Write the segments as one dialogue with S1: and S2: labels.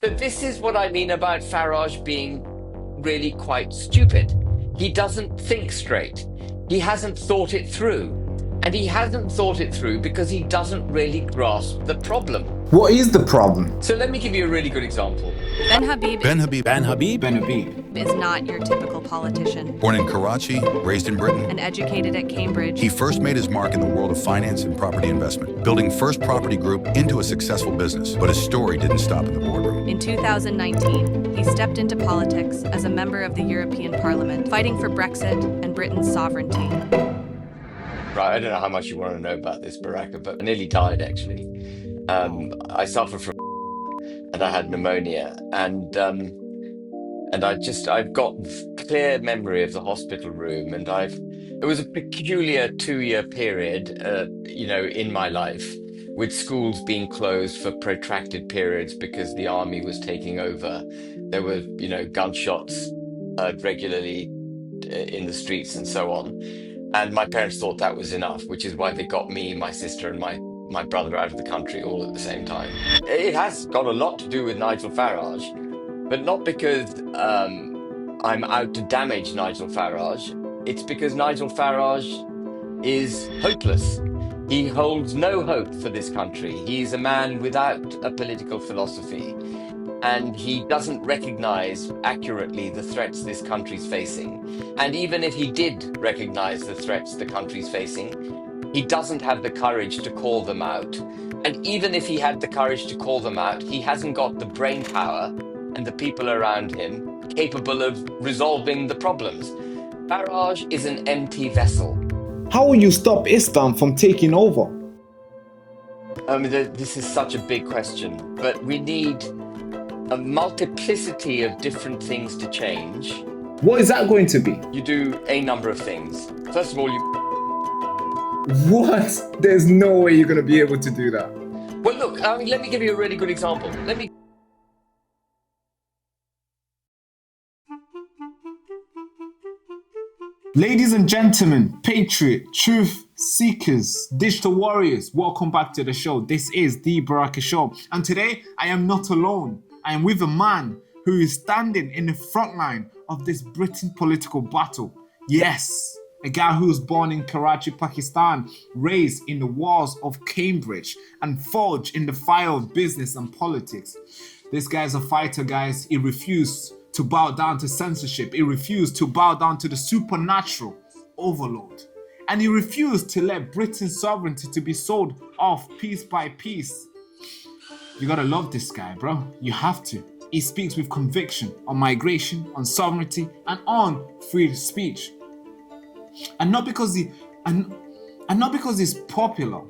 S1: But this is what I mean about Farage being really quite stupid. He doesn't think straight. He hasn't thought it through. And he hasn't thought it through because he doesn't really grasp the problem.
S2: What is the problem?
S1: So let me give you a really good example.
S3: Ben Habib
S4: Ben Habib.
S2: Ben Habib. Ben Habib.
S3: is not your typical politician.
S4: Born in Karachi, raised in Britain.
S3: And educated at Cambridge.
S4: He first made his mark in the world of finance and property investment, building First Property Group into a successful business. But his story didn't stop in the boardroom.
S3: In 2019, he stepped into politics as a member of the European Parliament, fighting for Brexit and Britain's sovereignty.
S1: Right, I don't know how much you want to know about this, Baraka, but I nearly died actually. I suffer from and I had pneumonia, and I've got clear memory of the hospital room, and it was a peculiar 2-year period, in my life, with schools being closed for protracted periods because the army was taking over. There were, gunshots regularly in the streets and so on. And my parents thought that was enough, which is why they got me, my sister, and my brother out of the country all at the same time. It has got a lot to do with Nigel Farage, but not because I'm out to damage Nigel Farage. It's because Nigel Farage is hopeless. He holds no hope for this country. He's a man without a political philosophy, and he doesn't recognize accurately the threats this country's facing. And even if he did recognize the threats the country's facing, he doesn't have the courage to call them out. And even if he had the courage to call them out, he hasn't got the brain power and the people around him capable of resolving the problems. Farage is an empty vessel.
S2: How will you stop Islam from taking over?
S1: This is such a big question, but we need a multiplicity of different things to change.
S2: What is that going to be?
S1: You do a number of things. First of all,
S2: What? There's no way you're going to be able to do that.
S1: Well, look, let me give you a really good example.
S2: Ladies and gentlemen, patriot, truth seekers, digital warriors, welcome back to the show. This is the Baraka Show. And today, I am not alone. I am with a man who is standing in the front line of this Britain political battle. Yes, a guy who was born in Karachi, Pakistan, raised in the walls of Cambridge, and forged in the fire of business and politics. This guy's a fighter, guys. He refused to bow down to censorship. He refused to bow down to the supernatural overload. And he refused to let Britain's sovereignty to be sold off piece by piece. You gotta love this guy, bro. You have to. He speaks with conviction on migration, on sovereignty, and on free speech. And not because he's popular,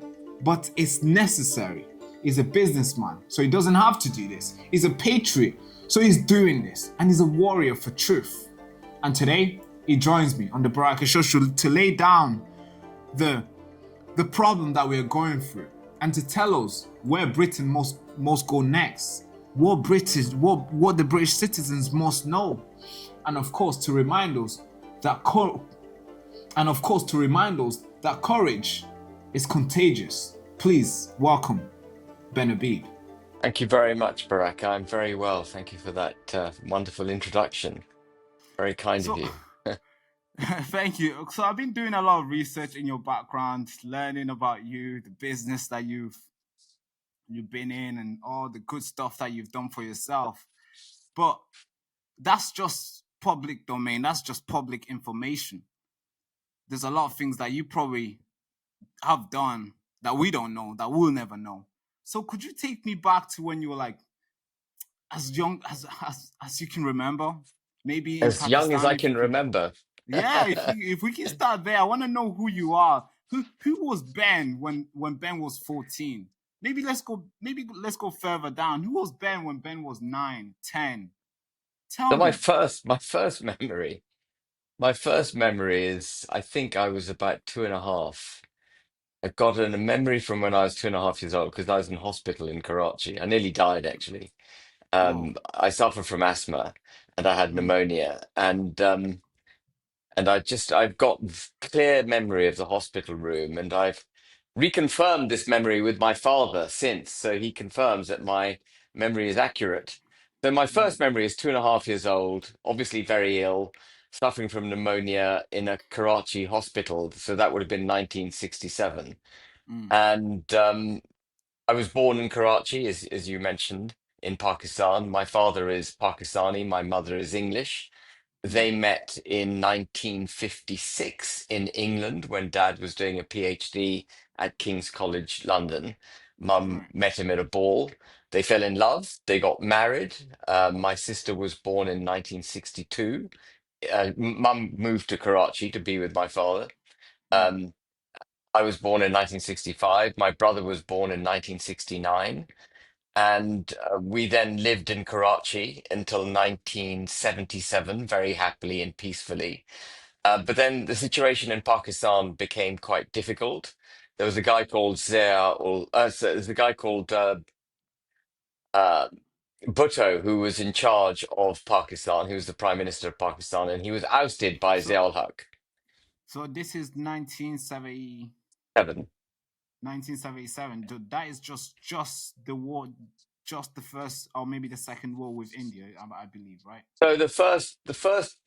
S2: but it's necessary. He's a businessman, so he doesn't have to do this. He's a patriot, so he's doing this. And he's a warrior for truth. And today, he joins me on the Baraka Show to lay down the problem that we are going through, and to tell us where Britain must go next, what the British citizens must know, and of course to remind us that courage is contagious. Please welcome Ben Habib.
S1: Thank you very much, Baraka. I'm very well. Thank you for that wonderful introduction. Very kind of you.
S2: Thank you. So I've been doing a lot of research in your background, learning about you, the business that you've been in, and all the good stuff that you've done for yourself. But that's just public domain. That's just public information. There's a lot of things that you probably have done that we don't know, that we'll never know. So could you take me back to when you were like as young as you can remember? Maybe
S1: as young as I can remember.
S2: Yeah, if we can start there, I want to know who you are. Who was Ben when Ben was 14? Maybe let's go further down. Who was Ben when Ben was 9, 10? Tell me.
S1: My first memory is, I think I was about 2.5. I got a memory from when I was 2.5 years old because I was in hospital in Karachi. I nearly died actually. I suffer from asthma and I had pneumonia, and I've got clear memory of the hospital room, and I've reconfirmed this memory with my father since, so he confirms that my memory is accurate. So my
S2: Mm,
S1: first memory is 2.5 years old, obviously very ill, suffering from pneumonia in a Karachi hospital. So that would have been 1967.
S2: mm,
S1: And I was born in Karachi, as you mentioned, in Pakistan. My father is Pakistani, my mother is English.
S2: mm,
S1: They met in 1956 in England when Dad was doing a PhD at King's College London. Mum
S2: right.
S1: met him at a ball. They fell in love. They got married. My sister was born in 1962. Mum moved to Karachi to be with my father.
S2: Mm,
S1: Um, I was born in 1965. My brother was born in 1969. And we then lived in Karachi until 1977, very happily and peacefully. But then the situation in Pakistan became quite difficult. There was a guy called there's a guy called uh, Bhutto who was in charge of Pakistan. He was the Prime Minister of Pakistan, and he was ousted by
S2: so
S1: Zia-ul-Haq.
S2: so this is 1970,
S1: Seven.
S2: 1977. That is just the war, just the first or maybe the second war with India, I believe, right?
S1: So the first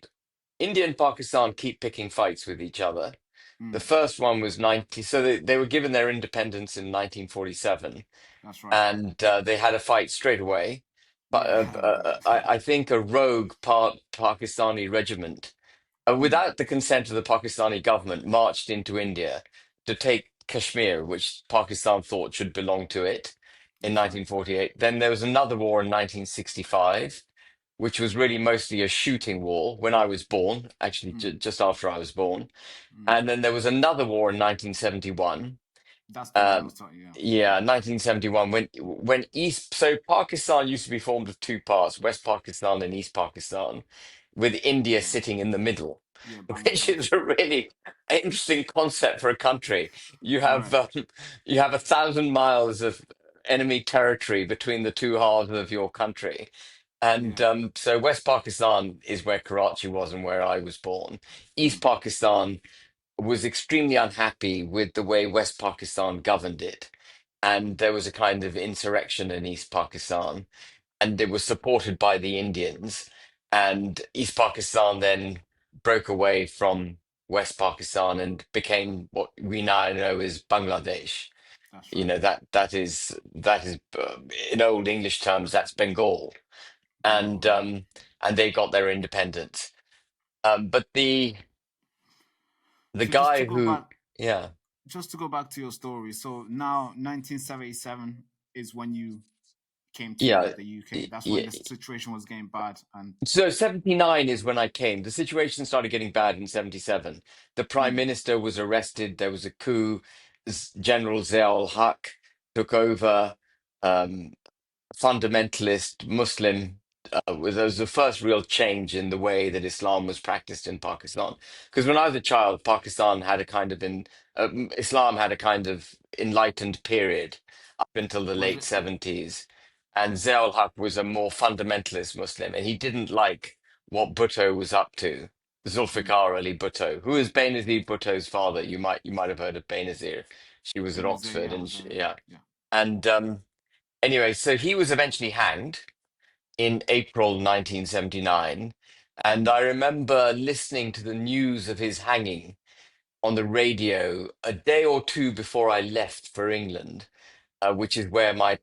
S1: India and Pakistan keep picking fights with each other. The
S2: Mm,
S1: first one was 90, so they were given their independence in 1947,
S2: that's right.
S1: and they had a fight straight away. But
S2: Yeah, I remember that.
S1: I think a rogue Pakistani regiment,
S2: Mm,
S1: without the consent of the Pakistani government, marched into India to take Kashmir, which Pakistan thought should belong to it, in
S2: that's right.
S1: 1948. Then there was another war in 1965, which was really mostly a shooting war when I was born, actually
S2: Mm,
S1: just after I was born.
S2: mm.
S1: And then there was another war in 1971.
S2: That's the one I
S1: Um,
S2: was talking. Yeah.
S1: yeah, 1971 when East so Pakistan used to be formed of two parts, West Pakistan and East Pakistan, with India
S2: Right.
S1: sitting in the middle,
S2: Yeah,
S1: which is
S2: Bangladesh.
S1: a really interesting concept for a country. You have
S2: Right.
S1: you have 1,000 miles of enemy territory between the two halves of your country. And
S2: Yeah.
S1: so West Pakistan is where Karachi was and where I was born.
S2: Mm,
S1: East Pakistan was extremely unhappy with the way West Pakistan governed it. And there was a kind of insurrection in East Pakistan, and it was supported by the Indians. And East Pakistan then broke away from West Pakistan and became what we now know as Bangladesh.
S2: that's
S1: You
S2: right.
S1: know, that is in old English terms, that's Bengal.
S2: Bengal.
S1: And
S2: Right.
S1: they got their independence. But the
S2: So just to
S1: guy
S2: go
S1: who,
S2: back,
S1: yeah.
S2: just to go back to your story. So now 1977 is when you came to
S1: Yeah,
S2: the UK. That's when
S1: yeah.
S2: the situation was getting bad. And
S1: So 79 is when I came. The situation started getting bad in 77. The prime
S2: mm,
S1: minister was arrested. There was a coup. General Zia-ul-Haq took over. Um, Fundamentalist Muslim there was the first real change in the way that Islam was practiced in Pakistan. Because when I was a child, Pakistan had a kind of Islam had a kind of enlightened period up until the
S2: was
S1: late
S2: it?
S1: 70s. And Ziaul Haq was a more fundamentalist Muslim, and he didn't like what Bhutto was up to.
S2: Mm,
S1: Zulfikar Ali Bhutto, who is Benazir Bhutto's father. You might have heard of Benazir. She was at
S2: Benazir,
S1: Oxford,
S2: yeah,
S1: and
S2: I've heard of him.
S1: yeah.
S2: Yeah.
S1: And anyway, so he was eventually hanged in April 1979. And
S2: Mm,
S1: I remember listening to the news of his hanging on the radio a day or two before I left for England, which is where my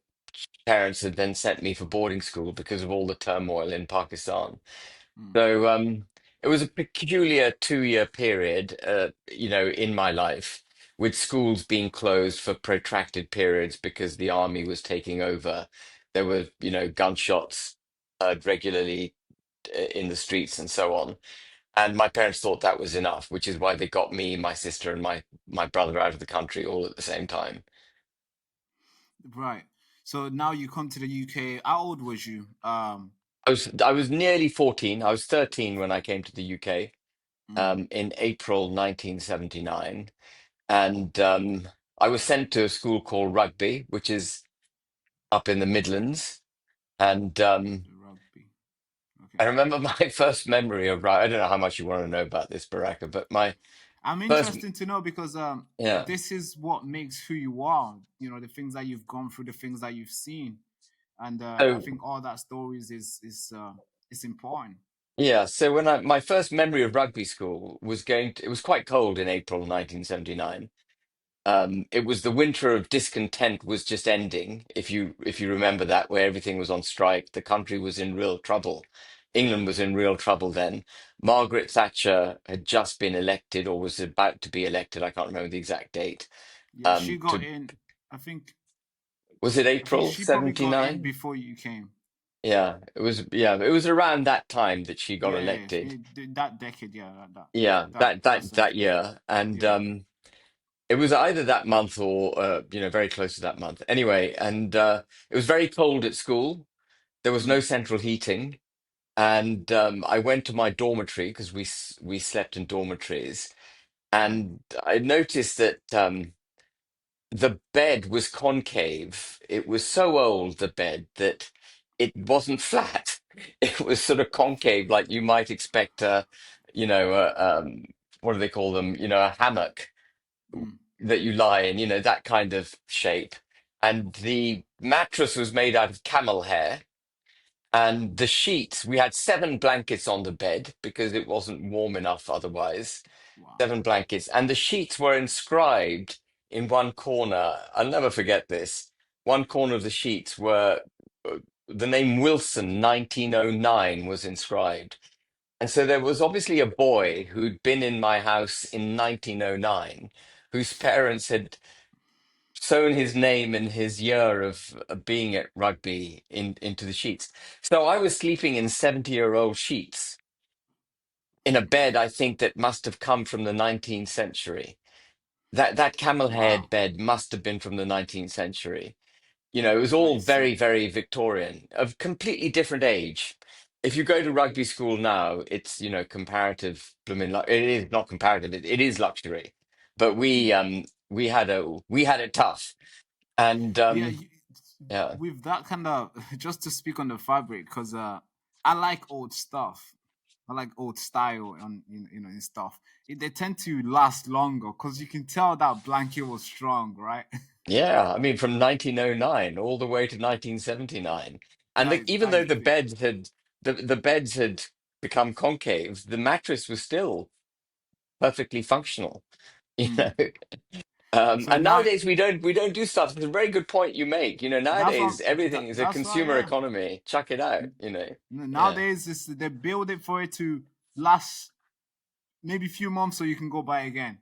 S1: parents had then sent me for boarding school because of all the turmoil in Pakistan.
S2: mm,
S1: So it was a peculiar 2 year period, in my life, with schools being closed for protracted periods because the army was taking over. There were, gunshots regularly in the streets and so on. And my parents thought that was enough, which is why they got me, my sister, and my brother out of the country all at the same time.
S2: right. So now you come to the UK. How old was you?
S1: I was nearly 14. I was 13 when I came to the UK
S2: Mm,
S1: in April 1979. And I was sent to a school called Rugby, which is up in the Midlands. And
S2: the rugby.
S1: I
S2: Okay.
S1: remember my first memory of I don't know how much you want to know about this, Baraka, but my
S2: I'm
S1: first,
S2: interested to know because
S1: yeah,
S2: this is what makes who you are. You know, the things that you've gone through, the things that you've seen. and I
S1: So
S2: think all that stories is important.
S1: yeah, so when my first memory of rugby school was it was quite cold in April 1979. It was the winter of discontent was just ending, if you remember that, where everything was on strike. The country was in real trouble. England was in real trouble then. Margaret Thatcher had just been elected or was about to be elected. I can't remember the exact date.
S2: Yeah, she got
S1: To
S2: in. I think
S1: Was it
S2: I think
S1: April
S2: she probably got in
S1: 79?
S2: before you came.
S1: Yeah, it was around that time that she got
S2: Yeah,
S1: elected.
S2: that decade. Yeah,
S1: Yeah,
S2: that
S1: that
S2: century.
S1: year. And
S2: Yeah.
S1: it was either that month or very close to that month. Anyway, and it was very cold at school. There was
S2: Mm,
S1: no central heating, and I went to my dormitory because we slept in dormitories,
S2: mm.
S1: and I noticed that the bed was concave. It was so old, the bed, that it wasn't flat. It was sort of concave, like you might expect you know, what do they call them? A hammock
S2: Mm.
S1: that you lie in, that kind of shape. And the mattress was made out of camel hair. And the sheets, we had seven blankets on the bed because it wasn't warm enough otherwise.
S2: Wow.
S1: Seven blankets. And the sheets were inscribed in one corner. I'll never forget this. One corner of the sheets were the name Wilson 1909 was inscribed. And so there was obviously a boy who'd been in my house in 1909 whose parents had sewn his name and his year of being at rugby into the sheets. So I was sleeping in 70-year-old sheets in a bed I think that must have come from the 19th century. That camel-haired
S2: Wow.
S1: bed must have been from the 19th century. It was
S2: That
S1: all
S2: is sick.
S1: very, very Victorian, of completely different age. If you go to rugby school now, it's, comparative blooming it is not comparative, it is luxury. But we
S2: Mm.
S1: we had it tough. And
S2: Yeah,
S1: yeah.
S2: with that kind of just to speak on the fabric, because I like old stuff. I like old style on and stuff. They tend to last longer because you can tell that blanket was strong, right?
S1: Yeah, I mean from 1909 all the way to 1979. And even
S2: That
S1: though
S2: is
S1: the
S2: big.
S1: beds had the beds had become concave, the mattress was still perfectly functional. You know.
S2: Mm. So
S1: And
S2: now
S1: nowadays we don't do stuff. It's a very good point you make.
S2: that's what
S1: Nowadays everything is a
S2: that's why,
S1: consumer
S2: yeah.
S1: economy. Chuck it out. Yeah.
S2: Nowadays they build it for it to last maybe a few months so you can go buy again.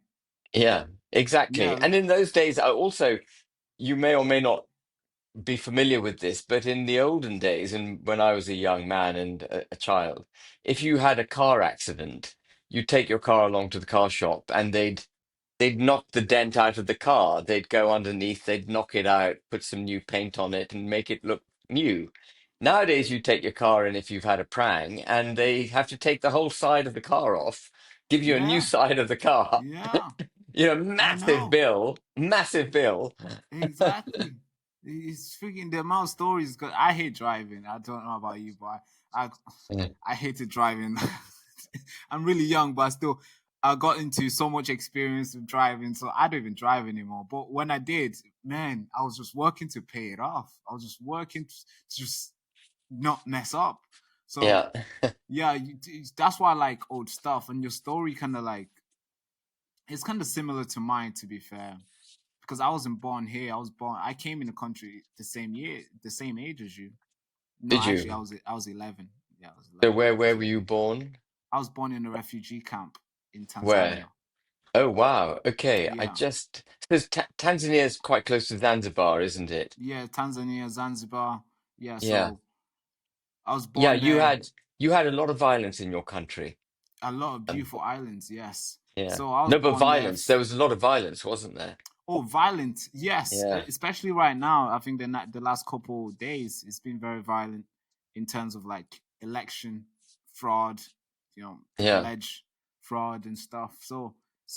S1: Yeah, exactly.
S2: Yeah.
S1: And in those days, also, you may or may not be familiar with this, but in the olden days, and when I was a young man and a child, if you had a car accident, you'd take your car along to the car shop and they'd knock the dent out of the car. They'd go underneath, they'd knock it out, put some new paint on it, and make it look new. Nowadays, you take your car in if you've had a prang, and they have to take the whole side of the car off, give you a new
S2: Yeah.
S1: side of the car.
S2: Yeah. I
S1: Massive
S2: know.
S1: bill, massive bill.
S2: Exactly. It's freaking the amount of stories. Cause I hate driving. I don't know about you, but I
S1: Yeah.
S2: I hated driving. I'm really young, but still, I got into so much experience with driving, so I don't even drive anymore. But when I did, man, I was just working to pay it off. I was just working to just not mess up. So
S1: Yeah.
S2: yeah, that's why I like old stuff. And your story kind of like it's kind of similar to mine, to be fair, because I wasn't born here. I came in the country the same year, the same age as you. No,
S1: Did
S2: actually,
S1: you?
S2: I was 11. Yeah, I was
S1: So
S2: 11 when I
S1: where were
S2: came.
S1: you born?
S2: I was born in a refugee camp in
S1: Where?
S2: Tanzania.
S1: Oh, wow. Okay.
S2: Yeah,
S1: Because Tanzania is quite close to Zanzibar, isn't it?
S2: yeah, Tanzania, Zanzibar. Yeah,
S1: Yeah.
S2: so I was
S1: Yeah,
S2: born there.
S1: you had a lot of violence in your country.
S2: A lot of
S1: Um,
S2: beautiful islands. Yes.
S1: yeah.
S2: So I was
S1: No, but
S2: born there.
S1: violence. There was a lot of violence, wasn't there?
S2: Oh, violent. Yes,
S1: Yeah.
S2: especially right now. I think the last couple of days it's been very violent in terms of like election fraud,
S1: Yeah.
S2: alleged fraud and stuff. So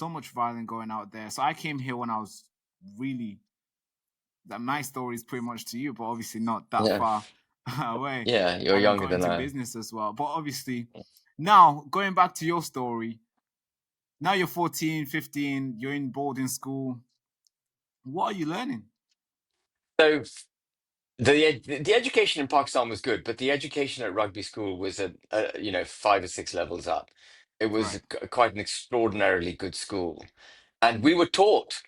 S2: much violence going out there. So I came here when I was really that my story is pretty much to you, but obviously not that
S1: Yeah.
S2: far away.
S1: Yeah. You're
S2: And I
S1: younger
S2: got
S1: than
S2: into
S1: I.
S2: business as well. But obviously now going back to your story, now you're 14, 15, you're in boarding school. What are you learning?
S1: So The education in Pakistan was good, but the education at rugby school was you know, 5 or 6 levels up. It was
S2: Right.
S1: quite an extraordinarily good school. And we were taught,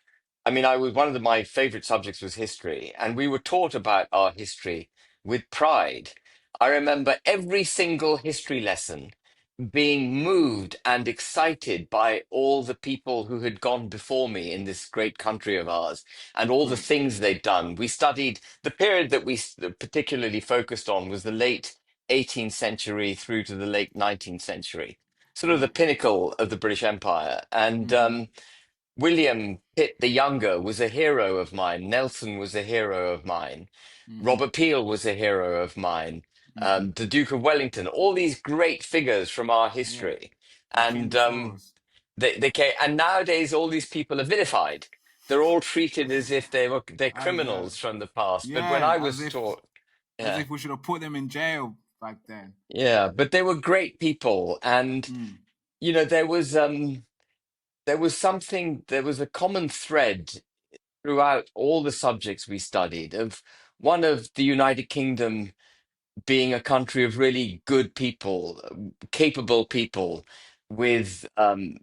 S1: I mean, I was one of my favorite subjects was history, and we were taught about our history with pride. I remember every single history lesson being moved and excited by all the people who had gone before me in this great country of ours and all the
S2: Great.
S1: things they'd done. We studied the period that particularly focused on was the late 18th century through to the late 19th century, sort of the
S2: Right.
S1: pinnacle of the British Empire. And
S2: Mm-hmm.
S1: William Pitt the Younger was a hero of mine. Nelson was a hero of mine.
S2: Mm-hmm.
S1: Robert Peel was a hero of mine.
S2: Mm-hmm.
S1: The Duke of Wellington, all these great figures from our
S2: Yeah.
S1: history.
S2: Became
S1: And
S2: the heroes.
S1: they came, and nowadays all these people are vilified. They're all treated as if they're
S2: As
S1: criminals from the past. But when
S2: yeah,
S1: I was taught,
S2: as
S1: yeah,
S2: if we should have put them in jail back then.
S1: yeah, but they were great people, and
S2: Mm.
S1: you know there was a common thread throughout all the subjects we studied of one of the United Kingdom being a country of really good people, capable people with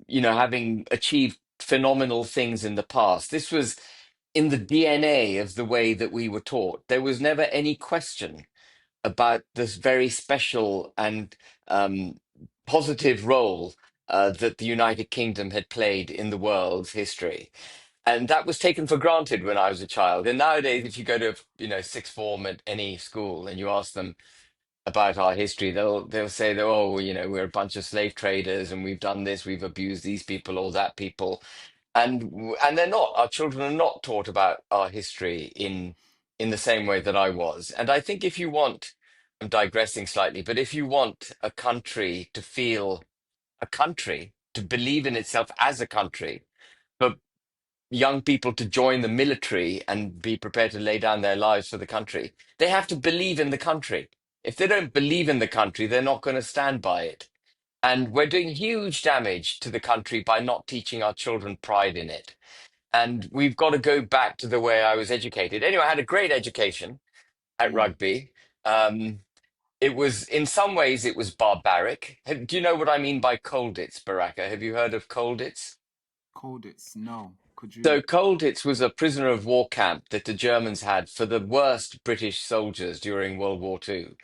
S1: you know, having achieved phenomenal things in the past. This was in the DNA of the way that we were taught. There was never any question about this very special and um, positive role that the United Kingdom had played in the world's history. And that was taken for granted when I was a child. And nowadays, if you go to, you know, sixth form at any school and you ask them about our history, they'll say that, oh, well, you know, we're a bunch of slave traders and we've done this, we've abused these people or that people, and they're not. Our children are not taught about our history in the same way that I was. And I think if you want, I'm digressing slightly, but if you want a country to feel a country, to believe in itself as a country, for young people to join the military and be prepared to lay down their lives for the country, they have to believe in the country. If they don't believe in the country, they're not going to stand by it. And we're doing huge damage to the country by not teaching our children pride in it. And we've got to go back to the way I was educated. Anyway, I had a great education at
S2: Mm.
S1: rugby. Um, it was, in some ways, it was barbaric. Do you know what I mean by Colditz, Baraka? Have you heard of Colditz?
S2: Colditz. No. Could you?
S1: So Colditz was a prisoner of war camp that the Germans had for the worst British soldiers during World War II,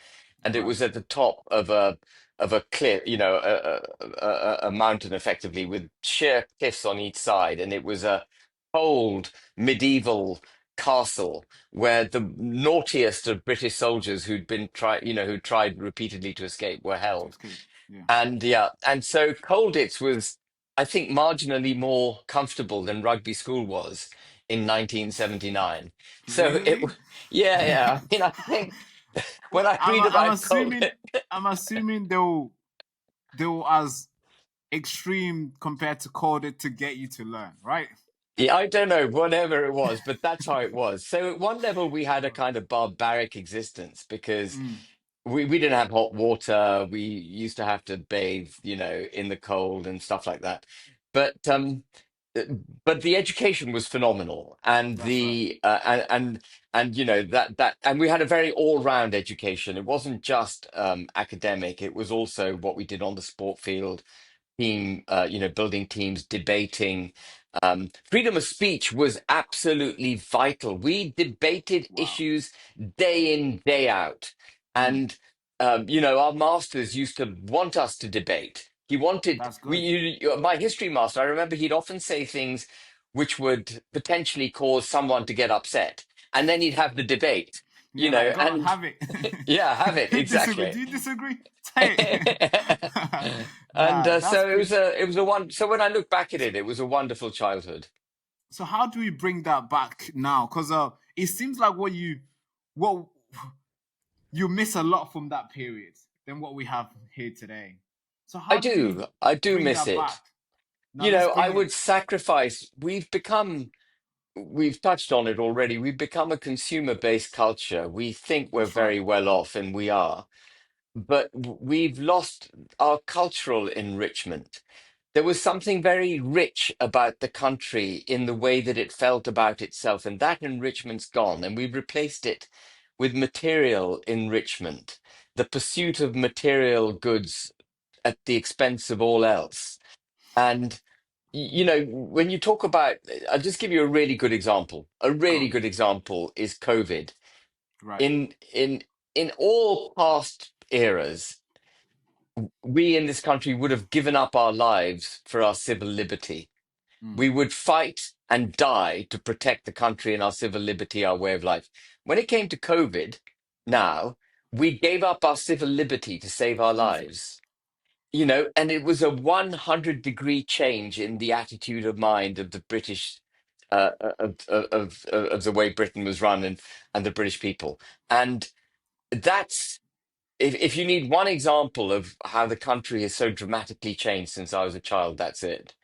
S1: and it
S2: Right.
S1: was at the top of a cliff, you know, a mountain effectively with sheer cliffs on each side, and it was a old medieval castle where the naughtiest of British soldiers who tried repeatedly to escape were
S2: To
S1: held.
S2: escape. Yeah.
S1: And yeah, and so Colditz was, I think, marginally more comfortable than Rugby School was in 1979. So
S2: Really?
S1: yeah, yeah. I mean, I think when I read
S2: I'm
S1: about
S2: assuming.
S1: Colditz,
S2: I'm assuming they will as extreme compared to Colditz to get you to learn, right?
S1: yeah, I don't know, whatever it was, but that's how it was. So at one level, we had a kind of barbaric existence because
S2: Mm.
S1: we didn't have hot water. We used to have to bathe, you know, in the cold and stuff like that. But uh, but the education was phenomenal, and
S2: That's right.
S1: and you know and we had a very all-round education. It wasn't just academic. It was also what we did on the sport field, team, you know, building teams, debating. Freedom of speech was absolutely vital. We debated
S2: Wow.
S1: issues day in, day out.
S2: Mm.
S1: And, you know, our masters used to want us to debate. He wanted,
S2: That's good.
S1: my history master, I remember he'd often say things which would potentially cause someone to get upset. And then he'd have the debate, you
S2: Yeah, like
S1: know,
S2: go on,
S1: and
S2: have it.
S1: yeah, have it,
S2: Disagree?
S1: exactly.
S2: Do you disagree? Say it.
S1: And
S2: Nah, that's
S1: so
S2: pretty.
S1: it was a one. So when I look back at it, it was a wonderful childhood.
S2: So how do we bring that back now? Because it seems like what you miss a lot from that period than what we have here today. So how do we
S1: I do
S2: bring
S1: miss
S2: that
S1: it.
S2: back? Now
S1: You
S2: let's
S1: know, I
S2: bring it.
S1: would sacrifice. We've touched on it already. We've become a consumer-based culture. We think we're
S2: That's right.
S1: very well off, and we are, but we've lost our cultural enrichment. There was something very rich about the country in the way that it felt about itself, and that enrichment's gone, and we've replaced it with material enrichment, the pursuit of material goods at the expense of all else. And when you talk about, I'll just give you a really good example. A
S2: Go
S1: really
S2: on.
S1: good example is COVID.
S2: Right.
S1: In all past eras, we in this country would have given up our lives for our civil liberty.
S2: Mm.
S1: We would fight and die to protect the country and our civil liberty, our way of life. When it came to COVID, now, we gave up our civil liberty to save our
S2: Mm.
S1: lives. And it was a 100-degree change in the attitude of mind of the British, of the way Britain was run and the British people. And that's, if you need one example of how the country has so dramatically changed since I was a child, that's it.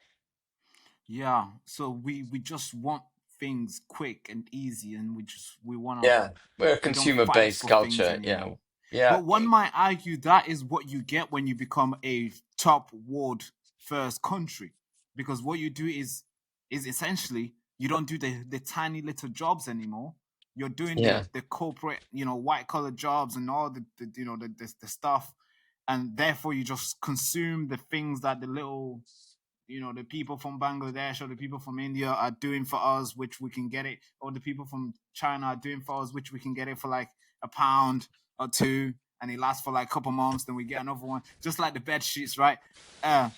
S2: Yeah. So we just want things quick and easy, and we wanna
S1: Yeah, we're a
S2: we don't fight
S1: consumer-based
S2: for things
S1: culture. Yeah,
S2: anymore.
S1: yeah,
S2: But one might argue that is what you get when you become a top world first country, because what you do is essentially you don't do the tiny little jobs anymore. You're doing
S1: yeah.
S2: the corporate, white collar jobs and all the stuff, and therefore you just consume the things that the little the people from Bangladesh or the people from India are doing for us, which we can get it, or the people from China are doing for us, which we can get it for like a pound or two, and it lasts for like a couple months. Then we get another one, just like the bed sheets, right? Uh,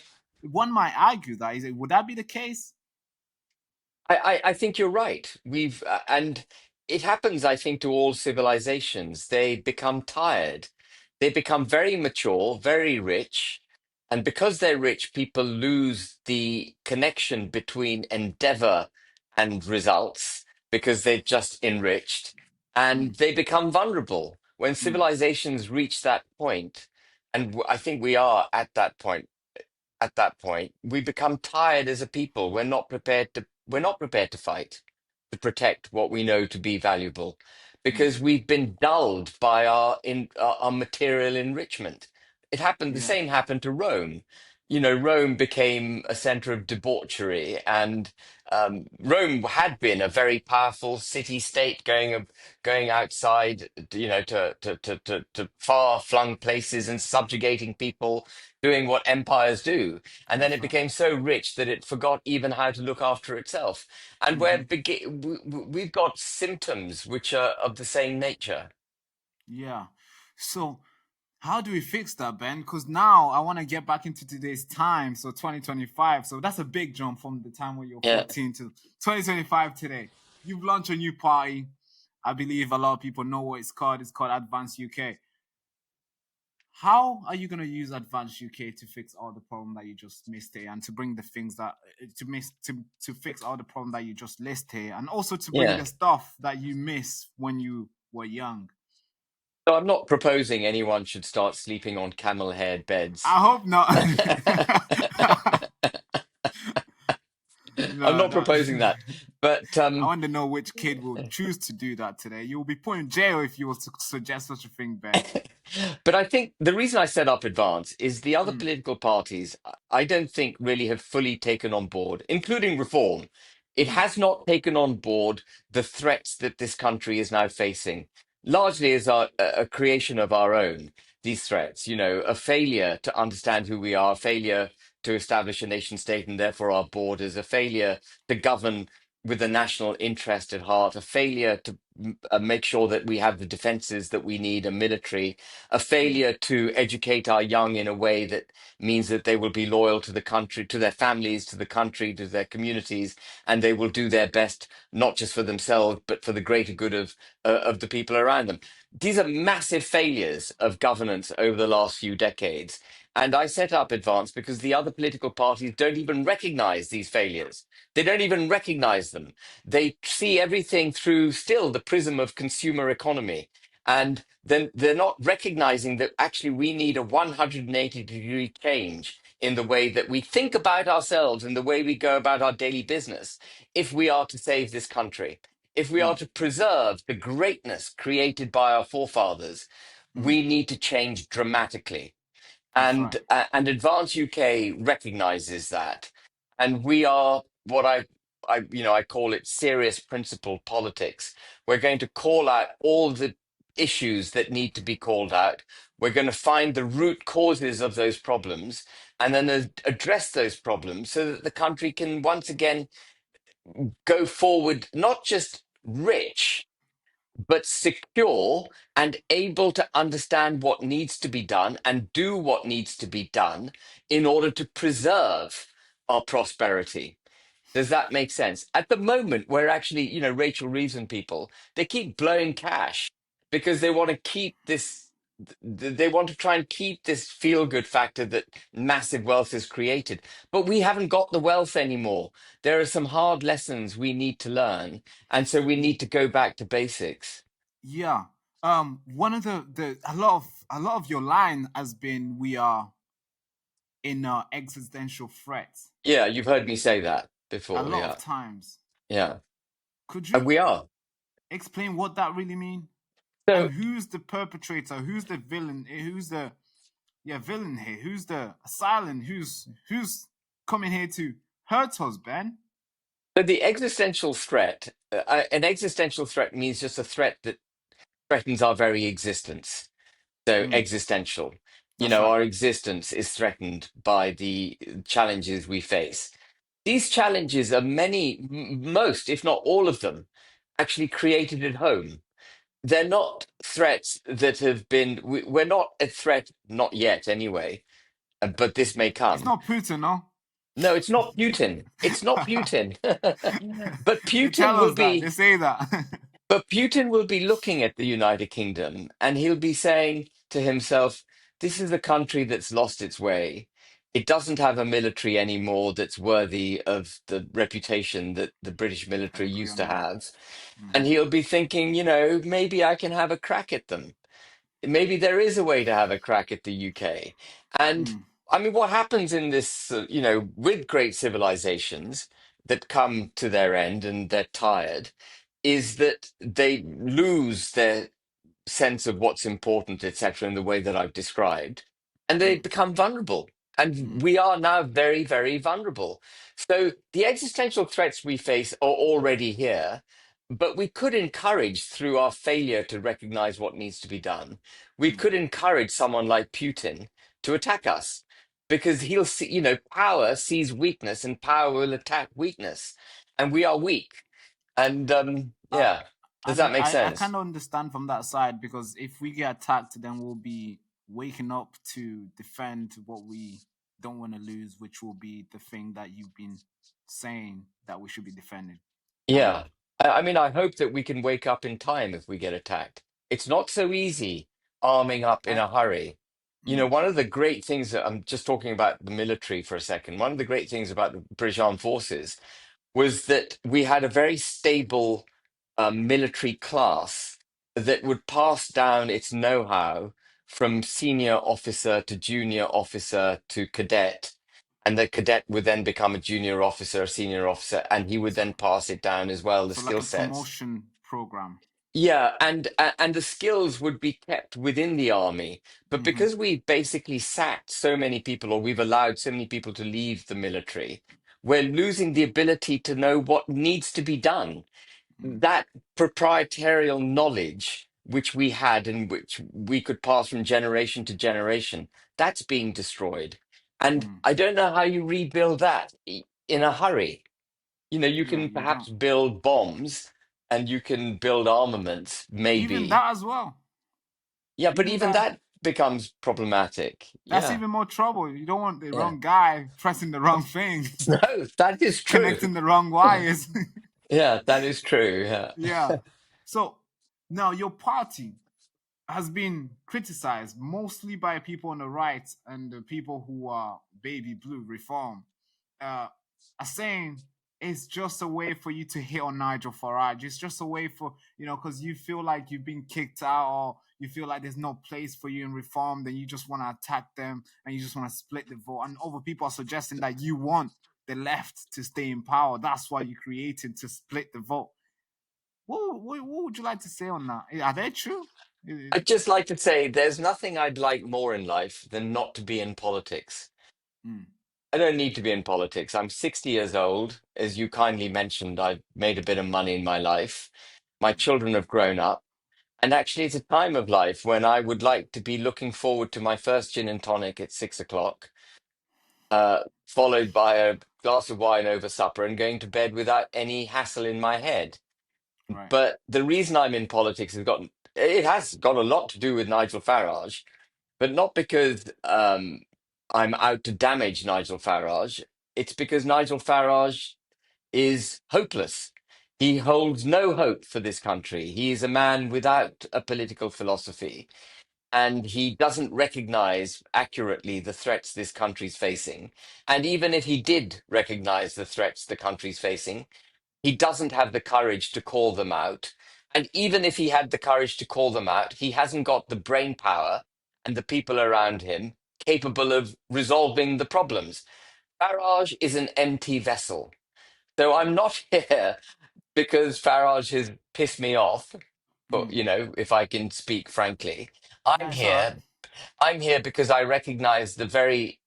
S2: One might argue that would that be the case?
S1: I think you're right. And it happens, I think, to all civilizations. They become tired. They become very mature, very rich. And because they're rich, people lose the connection between endeavor and results because they're just enriched
S2: Mm,
S1: and they become vulnerable. When
S2: mm,
S1: civilizations reach that point, and I think we are at that point, we become tired as a people. We're not prepared to fight to protect what we know to be valuable
S2: mm,
S1: because we've been dulled by our material enrichment. The
S2: yeah,
S1: same happened to Rome. Rome became a center of debauchery, and Rome had been a very powerful city-state going outside, to far-flung places and subjugating people, doing what empires do. And then
S2: that's
S1: it
S2: right.
S1: became so rich that it forgot even how to look after itself. And
S2: Hmm.
S1: we've got symptoms which are of the same nature.
S2: Yeah. So how do we fix that, Ben? Because now I want to get back into today's time, so 2025. So that's a big jump from the time when you're
S1: Yeah,
S2: 14 to 2025 today. You've launched a new party. I believe a lot of people know what it's called. It's called Advance UK. How are you going to use Advance UK to fix all the problem that you just missed here, and to bring the things that to fix all the problem that you just list here, and also to bring
S1: yeah.
S2: the stuff that you miss when you were young?
S1: So I'm not proposing anyone should start sleeping on camel-haired beds.
S2: I hope not.
S1: I'm
S2: No,
S1: not
S2: no.
S1: proposing that. But
S2: I want to know which kid will choose to do that today. You will be put in jail if you were to suggest such a thing, Ben.
S1: But I think the reason I set up Advance is the other
S2: Mm,
S1: political parties, I don't think really have fully taken on board, including Reform. It
S2: mm,
S1: has not taken on board the threats that this country is now facing, largely as a creation of our own, these threats, a failure to understand who we are, a failure to establish a nation state and therefore our borders, a failure to govern with a national interest at heart, a failure to make sure that we have the defenses that we need, a military, a
S2: mm,
S1: failure to educate our young in a way that means that they will be loyal to the country, to their families, to the country, to their communities, and they will do their best, not just for themselves, but for the greater good of the people around them. These are massive failures of governance over the last few decades. And I set up Advance because the other political parties don't even recognize these failures. They don't even recognize them. They see everything through still the prism of consumer economy. And then they're not recognizing that actually we need a 180-degree change in the way that we think about ourselves and the way we go about our daily business if we are to save this country. If we are
S2: mm,
S1: to preserve the greatness created by our forefathers,
S2: mm.
S1: we need to change dramatically.
S2: That's right.
S1: And Advance UK recognizes that, and we are what I call it serious principled politics. We're going to call out all issues that need to be called out. We're going to find the root causes of those problems and then address those problems so that the country can once again go forward, not just rich, but secure and able to understand what needs to be done and do what needs to be done in order to preserve our prosperity. Does that make sense? At the moment, we're actually, Rachel Reeves and people, they keep blowing cash because they want to keep this, they want to try and keep this feel good factor that massive wealth is created. But we haven't got the wealth anymore. There are some hard lessons we need to learn. And so we need to go back to basics.
S2: Yeah. One of the a lot of your line has been we are in existential threat
S1: Yeah, you've heard me say that
S2: a
S1: before.
S2: lot
S1: Yeah.
S2: of times.
S1: Yeah.
S2: Could
S1: And
S2: you
S1: we are.
S2: explain what that really mean?
S1: So
S2: And who's the perpetrator? Who's the villain? Who's the villain here? Who's the assailant? Who's coming here to hurt us, Ben?
S1: So the existential threat, an existential threat means just a threat that threatens our very existence. So
S2: Mm,
S1: existential.
S2: that's right.
S1: Our existence is threatened by the challenges we face. These challenges are most, if not all of them, actually created at home. They're not threats that have been, we're not a threat, not yet anyway, but this may
S2: It's
S1: come.
S2: not Putin, no.
S1: No, it's not Putin. It's not Putin. But
S2: They
S1: Putin
S2: tell
S1: will
S2: us that. They
S1: be
S2: say that.
S1: But Putin will be looking at the United Kingdom and he'll be saying to himself, this is a country that's lost its way. It doesn't have a military anymore that's worthy of the reputation that the British
S2: I
S1: military
S2: agree
S1: used
S2: on
S1: to
S2: that.
S1: have.
S2: Hmm.
S1: And he'll be thinking, maybe I can have a crack at them. Maybe there is a way to have a crack at the UK. And
S2: Mm,
S1: I mean, what happens in this, with great civilizations that come to their end and they're tired, is that they lose their sense of what's important, etc., in the way that I've described, and they
S2: mm,
S1: become vulnerable. And
S2: mm,
S1: we are now very, very vulnerable. So the existential threats we face are already here, but we could encourage through our failure to recognize what needs to be done, we
S2: mm,
S1: could encourage someone like Putin to attack us because he'll see, power sees weakness and power will attack weakness. And we are weak. And
S2: I,
S1: yeah, does that make
S2: I
S1: sense?
S2: kind of understand from that side because if we get attacked, then we'll be waking up to defend what we don't want to lose, which will be the thing that you've been saying that we should be defending. Um,
S1: Yeah. I mean, I hope that we can wake up in time if we get attacked. It's not so easy arming up in
S2: I,
S1: a hurry.
S2: mm,
S1: One of the great things that I'm just talking about the military for a second, one of the great things about the British Armed Forces was that we had a very stable military class that would pass down its know-how from senior officer to junior officer to cadet. And the cadet would then become a junior officer, a senior officer, and he would
S2: so,
S1: then pass it down as well, the
S2: so like
S1: skill
S2: a
S1: sets.
S2: promotion program.
S1: Yeah, and the skills would be kept within the army. But
S2: Mm-hmm,
S1: because we basically sacked so many people, or we've allowed so many people to leave the military, we're losing the ability to know what needs to be done.
S2: mm,
S1: That proprietarial knowledge which we had and which we could pass from generation to generation, that's being destroyed. And
S2: mm.
S1: I don't know how you rebuild that in a hurry. You
S2: Yeah,
S1: can
S2: you
S1: perhaps
S2: don't.
S1: build bombs and you can build armaments,
S2: Even
S1: maybe.
S2: that as well.
S1: Yeah, but
S2: Even
S1: even
S2: that.
S1: that becomes problematic.
S2: That's
S1: Yeah,
S2: even more trouble. You don't want the
S1: yeah.
S2: wrong guy pressing the wrong thing,
S1: No, that is true.
S2: connecting the wrong wires.
S1: Yeah, that is true. Yeah.
S2: Yeah. So now your party has been criticized mostly by people on the right and the people who are baby blue reform, uh, are saying it's just a way for you to hit on Nigel Farage. It's just a way for, because you feel like you've been kicked out or you feel like there's no place for you in reform, then you just want to attack them and you just want to split the vote. And other people are suggesting that you want the left to stay in power. That's why you created to split the vote. What would you like to say on that? Are they true?
S1: I'd just like to say there's nothing I'd like more in life than not to be in politics.
S2: Mm,
S1: I don't need to be in politics. I'm 60 years old. As you kindly mentioned, I've made a bit of money in my life. My children have grown up. And actually, it's a time of life when I would like to be looking forward to my first gin and tonic at 6 o'clock, followed by a glass of wine over supper and going to bed without any hassle in my head.
S2: Right.
S1: But the reason I'm in politics has got a lot to do with Nigel Farage, but not because I'm out to damage Nigel Farage. It's because Nigel Farage is hopeless. He holds no hope for this country. He is a man without a political philosophy, and he doesn't recognize accurately the threats this country's facing. And even if he did recognize the threats the country's facing, he doesn't have the courage to call them out. And even if he had the courage to call them out, he hasn't got the brain power and the people around him capable of resolving the problems. Farage is an empty vessel. So I'm not here because Farage has pissed me off, but
S2: Mm.
S1: if I can speak frankly, I'm
S2: Yeah, it's all right.
S1: here. I'm here because I recognize the very,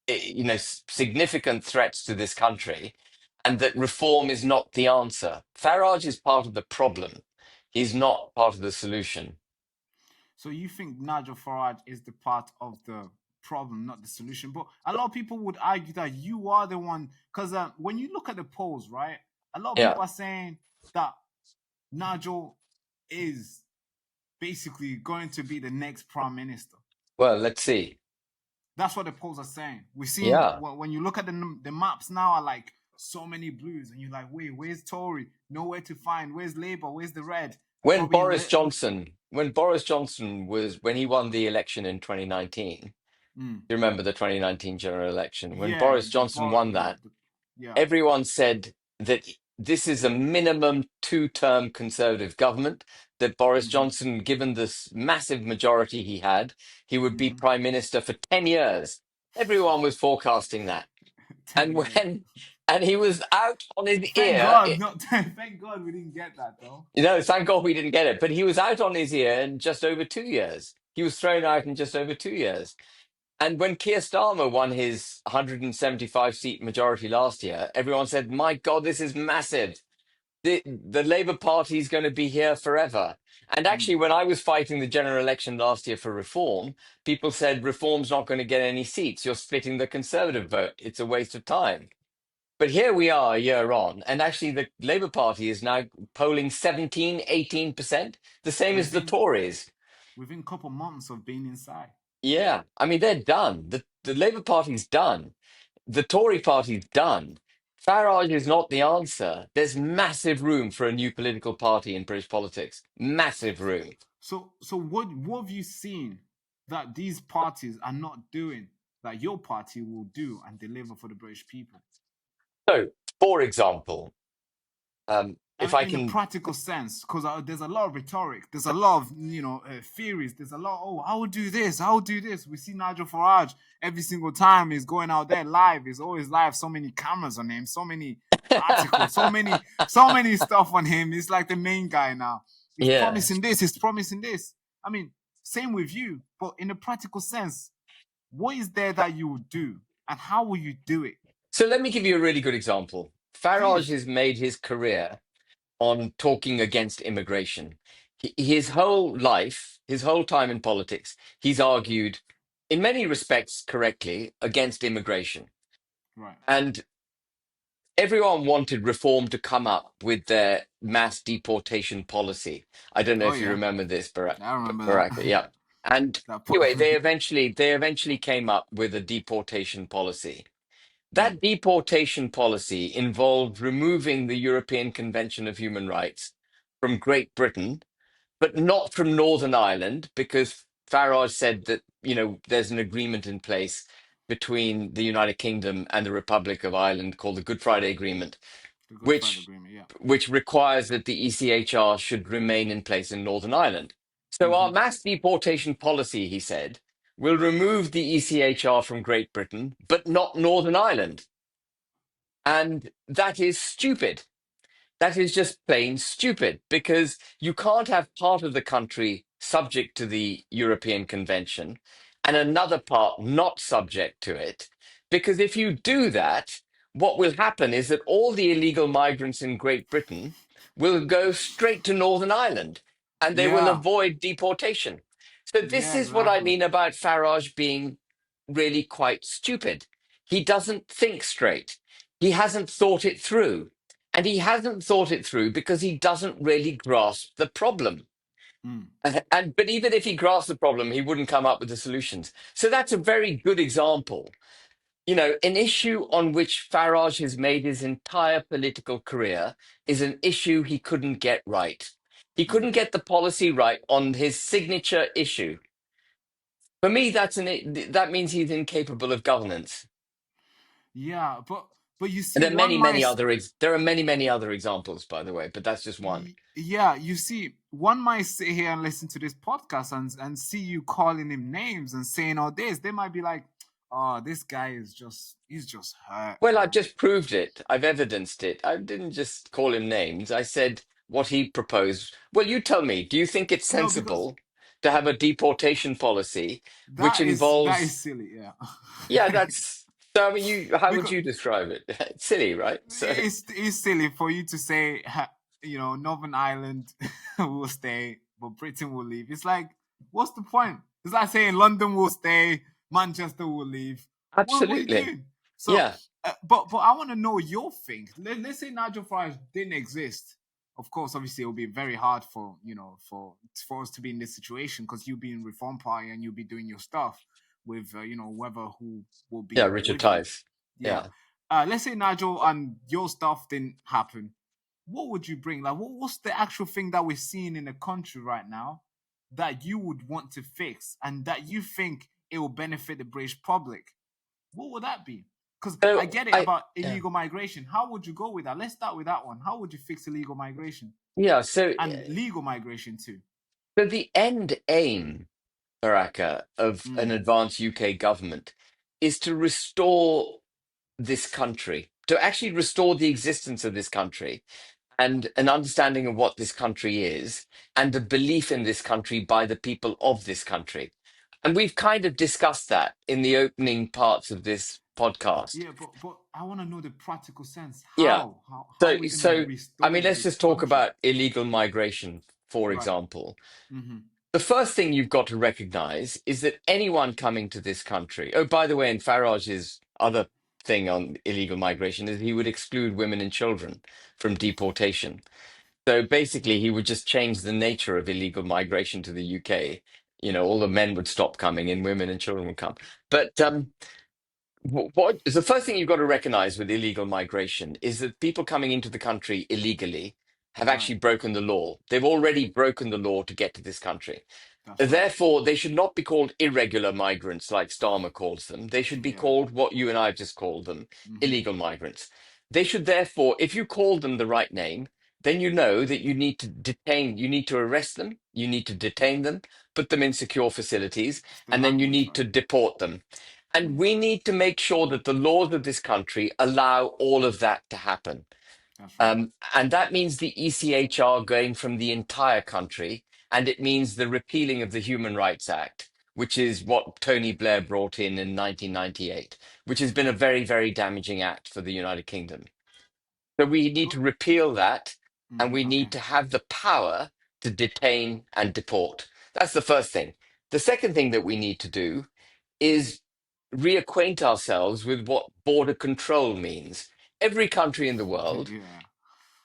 S1: significant threats to this country, and that reform is not the answer. Farage is part of the problem. He's not part of the solution.
S2: So you think Nigel Farage is the part of the problem, not the solution? But a lot of people would argue that you are the one, because when you look at the polls, right, a lot of
S1: Yeah.
S2: people are saying that Nigel is basically going to be the next prime minister.
S1: Well, let's see.
S2: That's what the polls are saying. We've seen
S1: Yeah.
S2: when you look at the maps now are like so many blues, and you're like, wait, where's Tory? Nowhere to find. Where's Labour? Where's the red?
S1: When
S2: Probably
S1: Boris Johnson, when he won the election in 2019,
S2: mm,
S1: you remember the 2019 general election? When
S2: yeah,
S1: Boris Johnson won that,
S2: yeah.
S1: everyone said that this is a minimum two-term Conservative government, that Boris
S2: Mm-hmm,
S1: Johnson, given this massive majority he had, he would be
S2: mm-hmm.
S1: prime minister for 10 years. Everyone was forecasting that.
S2: 10
S1: And
S2: years.
S1: and he was out on his
S2: Thank
S1: ear.
S2: God, not thank God we didn't get that though.
S1: Thank God we didn't get it, but he was out on his ear in just over 2 years. He was thrown out in just over 2 years. And when Keir Starmer won his 175 seat majority last year, everyone said, my God, this is massive. The Labour Party is going to be here forever. And
S2: Mm.
S1: actually, when I was fighting the general election last year for reform, people said reform's not going to get any seats. You're splitting the Conservative vote. It's a waste of time. But here we are a year on, and actually the Labour Party is now polling 17, 18%, the same as the
S2: Within
S1: Tories.
S2: within a couple months of being inside.
S1: Yeah, I mean, they're done. The Labour Party's done. The Tory party's done. Farage is not the answer. There's massive room for a new political party in British politics. Massive room.
S2: So what have you seen that these parties are not doing that your party will do and deliver for the British people?
S1: So, for example,
S2: I
S1: if
S2: mean,
S1: I
S2: in a
S1: can,
S2: practical sense, because there's a lot of rhetoric, there's a lot of theories, there's a lot. Oh, I will do this, I will do this. We see Nigel Farage every single time he's going out there live. He's always live. So many cameras on him, so many articles, so many stuff on him. He's like the main guy now. He's
S1: yeah.
S2: promising this. He's promising this. I mean, same with you, but in a practical sense, what is there that you will do, and how will you do it?
S1: So let me give you a really good example. Farage
S2: Please.
S1: has made his career on talking against immigration. His whole life, his whole time in politics, he's argued, in many respects correctly, against immigration.
S2: Right.
S1: And everyone wanted reform to come up with their mass deportation policy. I don't know
S2: Oh
S1: if you
S2: yeah,
S1: remember this,
S2: I remember
S1: Baraka.
S2: that.
S1: Yeah. And
S2: that
S1: anyway, they eventually came up with a deportation policy.
S2: Mm.
S1: That deportation policy involved removing the European Convention of Human Rights from Great Britain, but not from Northern Ireland, because Farage said that, there's an agreement in place between the United Kingdom and the Republic of Ireland called the Good Friday Agreement,
S2: The Good Friday
S1: which
S2: Agreement, yeah.
S1: which requires that the ECHR should remain in place in Northern Ireland. So our
S2: Mm-hmm.
S1: mass deportation policy, he said, will remove the ECHR from Great Britain, but not Northern Ireland. And that is stupid. That is just plain stupid because you can't have part of the country subject to the European Convention and another part not subject to it. Because if you do that, what will happen is that all the illegal migrants in Great Britain will go straight to Northern Ireland. and they will
S2: Yeah.
S1: avoid deportation. So this
S2: Yeah,
S1: is what I
S2: exactly.
S1: mean about Farage being really quite stupid. He doesn't think straight. He hasn't thought it through. And he hasn't thought it through because he doesn't really grasp the problem.
S2: Mm.
S1: And but even if he grasped the problem, he wouldn't come up with the solutions. So that's a very good example. You know, an issue on which Farage has made his entire political career is an issue he couldn't get right. He
S2: Mm.
S1: couldn't get the policy right on his signature issue. For me, that means he's incapable of governance.
S2: Yeah, but you
S1: And
S2: see,
S1: there are there are many other examples, by the way, but that's just one.
S2: Yeah, you see, one might sit here and listen to this podcast and see you calling him names and saying all this. They might be like, "Oh, this guy is he's just hurt,
S1: Well, I've
S2: man."
S1: just proved it. I've evidenced it. I didn't just call him names. I said what he proposed. Well, you tell me, do you think it's
S2: No, because
S1: sensible to have a deportation policy which
S2: that is
S1: involves,
S2: silly. Yeah,
S1: yeah, that's, so I mean, how would
S2: because
S1: you describe it? It's silly, right? So,
S2: it's silly for you to say, Northern Ireland will stay, but Britain will leave. It's like, what's the point? It's like saying London will stay, Manchester will leave. What are you
S1: absolutely.
S2: doing? So,
S1: Yeah.
S2: but I want to know your thing. Let's say Nigel Farage didn't exist. Of course, obviously, it will be very hard for for us to be in this situation because you'll be in Reform Party and you'll be doing your stuff with whoever who will
S1: Yeah,
S2: be
S1: Richard
S2: with you.
S1: Tice.
S2: Yeah.
S1: Yeah.
S2: Let's say Nigel and your stuff didn't happen. What would you bring? Like, what's the actual thing that we're seeing in the country right now that you would want to fix and that you think it will benefit the British public? What would that be? Because I
S1: So
S2: get it about
S1: yeah.
S2: illegal migration. How would you go with that? Let's start with that one. How would you fix illegal migration
S1: Yeah. So,
S2: and legal migration too?
S1: so the end aim, Baraka, of an
S2: Mm.
S1: advanced UK government is to restore this country, to actually restore the existence of this country and an understanding of what this country is and a belief in this country by the people of this country. And we've kind of discussed that in the opening parts of this podcast.
S2: Yeah, but I want to know the practical sense.
S1: Yeah.
S2: How are we gonna
S1: I mean,
S2: restore
S1: let's
S2: this
S1: just talk
S2: country?
S1: about illegal migration, for
S2: Right.
S1: example.
S2: Mm-hmm.
S1: The first thing you've got to recognize is that anyone coming to this country, oh, by the way, and Farage's other thing on illegal migration is he would exclude women and children from deportation. So basically, he would just change the nature of illegal migration to the UK. You know, all the men would stop coming and women and children would come. But what is the first thing you've got to recognize with illegal migration is that people coming into the country illegally have
S2: Right.
S1: actually broken the law. They've already broken the law to get to this country.
S2: That's right.
S1: Therefore, they should not be called irregular migrants like Starmer calls them. They should be
S2: Yeah.
S1: called what you and I have just called them,
S2: Mm-hmm.
S1: illegal migrants. They should therefore, if you call them the right name, then you know that you need to detain, you need to arrest them, you need to detain them, put them in secure facilities,
S2: It's the
S1: and then you
S2: language,
S1: need
S2: right?
S1: to deport them. And
S2: Mm.
S1: we need to make sure that the laws of this country allow all of that to happen.
S2: That's right.
S1: And that means the ECHR going from the entire country, and it means the repealing of the Human Rights Act, which is what Tony Blair brought in 1998, which has been a very, very damaging act for the United Kingdom. So we need
S2: But
S1: to repeal that, and we
S2: okay.
S1: need to have the power to detain and deport. That's the first thing. The second thing that we need to do is reacquaint ourselves with what border control means. Every country in the world,
S2: Yeah.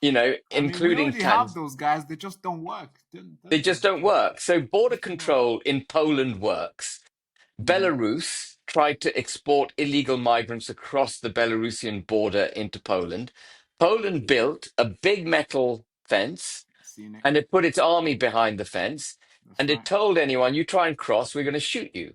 S1: you know,
S2: I mean, we
S1: including
S2: already have
S1: Tanzania,
S2: those guys. They just don't work,
S1: they
S2: does they?
S1: just don't work. So border
S2: Just don't work.
S1: control in Poland works.
S2: Mm-hmm.
S1: Belarus tried to export illegal migrants across the Belarusian border into Poland. Poland built a big metal fence
S2: Seen it.
S1: and it put its army behind the fence
S2: That's
S1: and it
S2: right.
S1: told anyone, you try and cross, we're going to shoot you.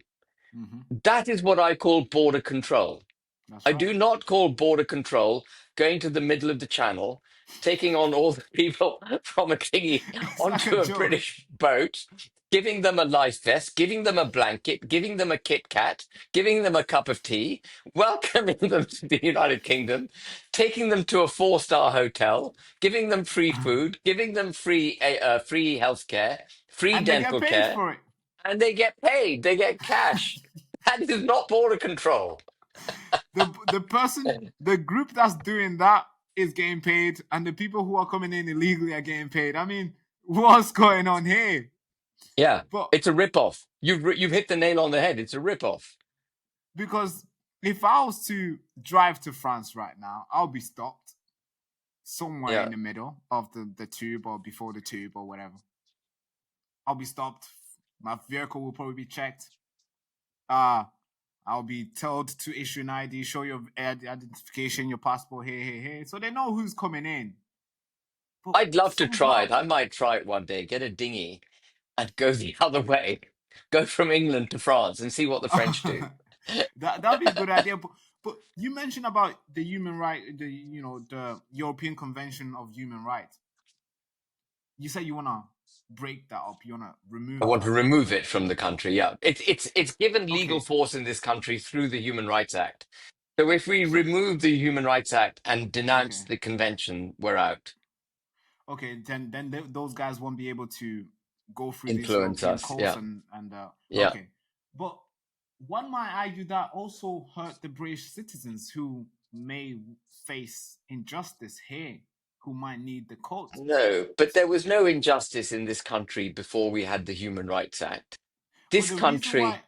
S2: Mm-hmm.
S1: That is what I call border control.
S2: That's
S1: I
S2: right.
S1: do not call border control going to the middle of the channel, taking on all the people from a dinghy
S2: It's like a
S1: onto a
S2: joke.
S1: British boat, giving them a life vest, giving them a blanket, giving them a Kit Kat, giving them a cup of tea, welcoming them to the United Kingdom, taking them to a four-star hotel, giving them free food, giving them free healthcare, free
S2: And they get
S1: dental
S2: paid
S1: care,
S2: for it.
S1: and they get paid. They get cash. That is not border control.
S2: The group that's doing that is getting paid, and the people who are coming in illegally are getting paid. I mean, What's going on here?
S1: Yeah,
S2: But
S1: it's a rip-off. You've hit the nail on the head. It's a rip-off.
S2: because if I was to drive to France right now, I'll be stopped somewhere in
S1: Yeah.
S2: the middle of the tube or before the tube or whatever. I'll be stopped. My vehicle will probably be checked. Uh I'll be told to issue an ID, show your identification, your passport, here. So they know who's coming in. But
S1: I'd love to try
S2: somehow
S1: it. I might try it one day. Get a dinghy and go the other way. Go from England to France and see what the French do.
S2: that'd be a good idea. But you mentioned about the human right, the European Convention of Human Rights. You say you wanna break that up. You wanna
S1: I
S2: remove
S1: want to
S2: that.
S1: remove it from the country. Yeah, it's given legal
S2: Okay,
S1: force in this country through the Human Rights Act. So if we
S2: so
S1: remove the Human Rights Act and denounce
S2: okay,
S1: the convention, we're out.
S2: okay. Then those guys won't be able to go through these
S1: Influence
S2: European
S1: us.
S2: courts
S1: Yeah,
S2: and
S1: yeah.
S2: okay. But one might argue that also hurt the British citizens who may face injustice here, who might need the court.
S1: No, but there was no injustice in this country before we had the Human Rights Act.
S2: But
S1: This
S2: the reason why,
S1: country,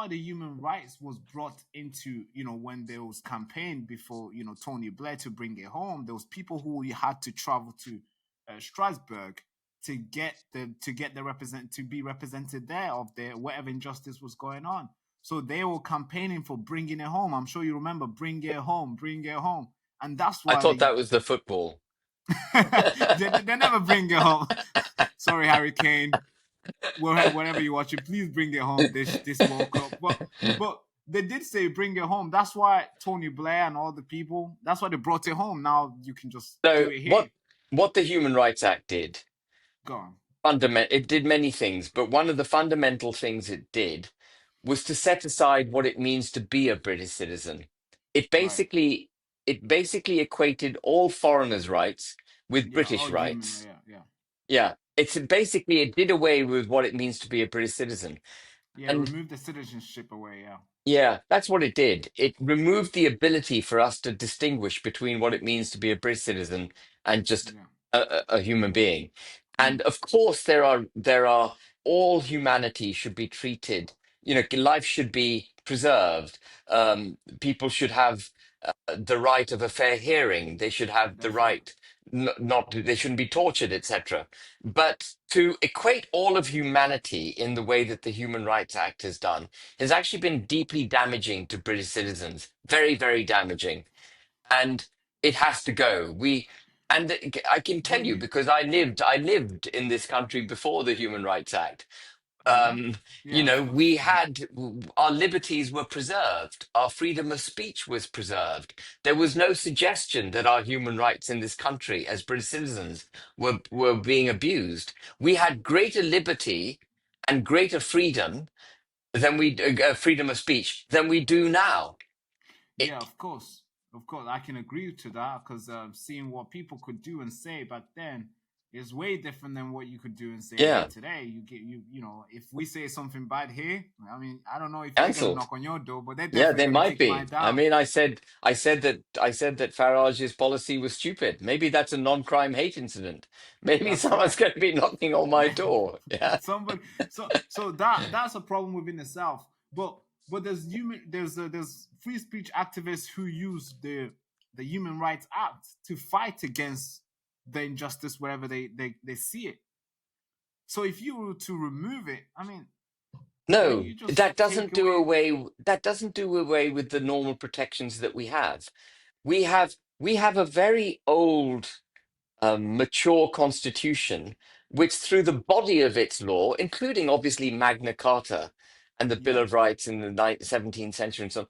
S2: the human rights was brought into, when there was campaign before, Tony Blair to bring it home, there was people who had to travel to Strasbourg to get the represent to be represented there of their whatever injustice was going on. So they were campaigning for bringing it home. I'm sure you remember, bring it home, and that's
S1: I
S2: why
S1: thought that was the football.
S2: they never bring it home. Sorry, Harry Kane, whenever you watch it, please bring it home this World Cup. But they did say bring it home. That's why Tony Blair and all the people. That's why they brought it home. Now you can just do
S1: So
S2: it here.
S1: what the Human Rights Act did,
S2: Go on.
S1: it did many things, but one of the fundamental things it did was to set aside what it means to be a British citizen. It
S2: Right.
S1: basically it basically equated all foreigners' rights with
S2: Yeah.
S1: British
S2: All human.
S1: rights.
S2: Yeah. Yeah.
S1: Yeah, it's basically it did away with what it means to be a British citizen.
S2: Yeah.
S1: And
S2: Remove the citizenship away. Yeah.
S1: yeah, that's what it did. It removed the ability for us to distinguish between what it means to be a British citizen and just
S2: Yeah.
S1: a human being.
S2: Mm.
S1: And of course, there are all humanity should be treated. Life should be preserved. People should have the right of a fair hearing. They should have the
S2: That's right.
S1: right not they shouldn't be tortured, etc. But to equate all of humanity in the way that the Human Rights Act has done has actually been deeply damaging to British citizens. Very, very damaging, and it has to go. And I can tell
S2: But
S1: you
S2: you.
S1: because I lived in this country before the Human Rights Act.
S2: Mm-hmm.
S1: um,
S2: Yeah. Of course.
S1: we had our liberties were preserved, our freedom of speech was preserved. There was no suggestion that our human rights in this country as British citizens were being abused. We had greater liberty and greater freedom than freedom of speech than we do now.
S2: Yeah,
S1: It,
S2: of course. Of course, I can agree to that because seeing what people could do and say back then is way different than what you could do and say here
S1: yeah,
S2: today. If we say something bad here, I mean, I don't know if they're gonna
S1: cancelled.
S2: knock on your door, but they're
S1: Yeah,
S2: definitely
S1: they
S2: gonna
S1: might
S2: kick
S1: be.
S2: mine
S1: I
S2: down.
S1: mean, I said that Farage's policy was stupid. Maybe that's a non-crime hate incident. Maybe
S2: That's
S1: someone's
S2: right.
S1: going to be knocking on my door. Yeah.
S2: Somebody, so that's a problem within itself. But there's free speech activists who use the Human Rights Act to fight against the injustice wherever they see it. So if you were to remove it, I mean, then
S1: No,
S2: you just take away.
S1: that doesn't do away with the normal protections that we have. We have a very old, mature constitution, which through the body of its law, including obviously Magna Carta and the Bill
S2: Yeah,
S1: of Rights in the 17th century and so on,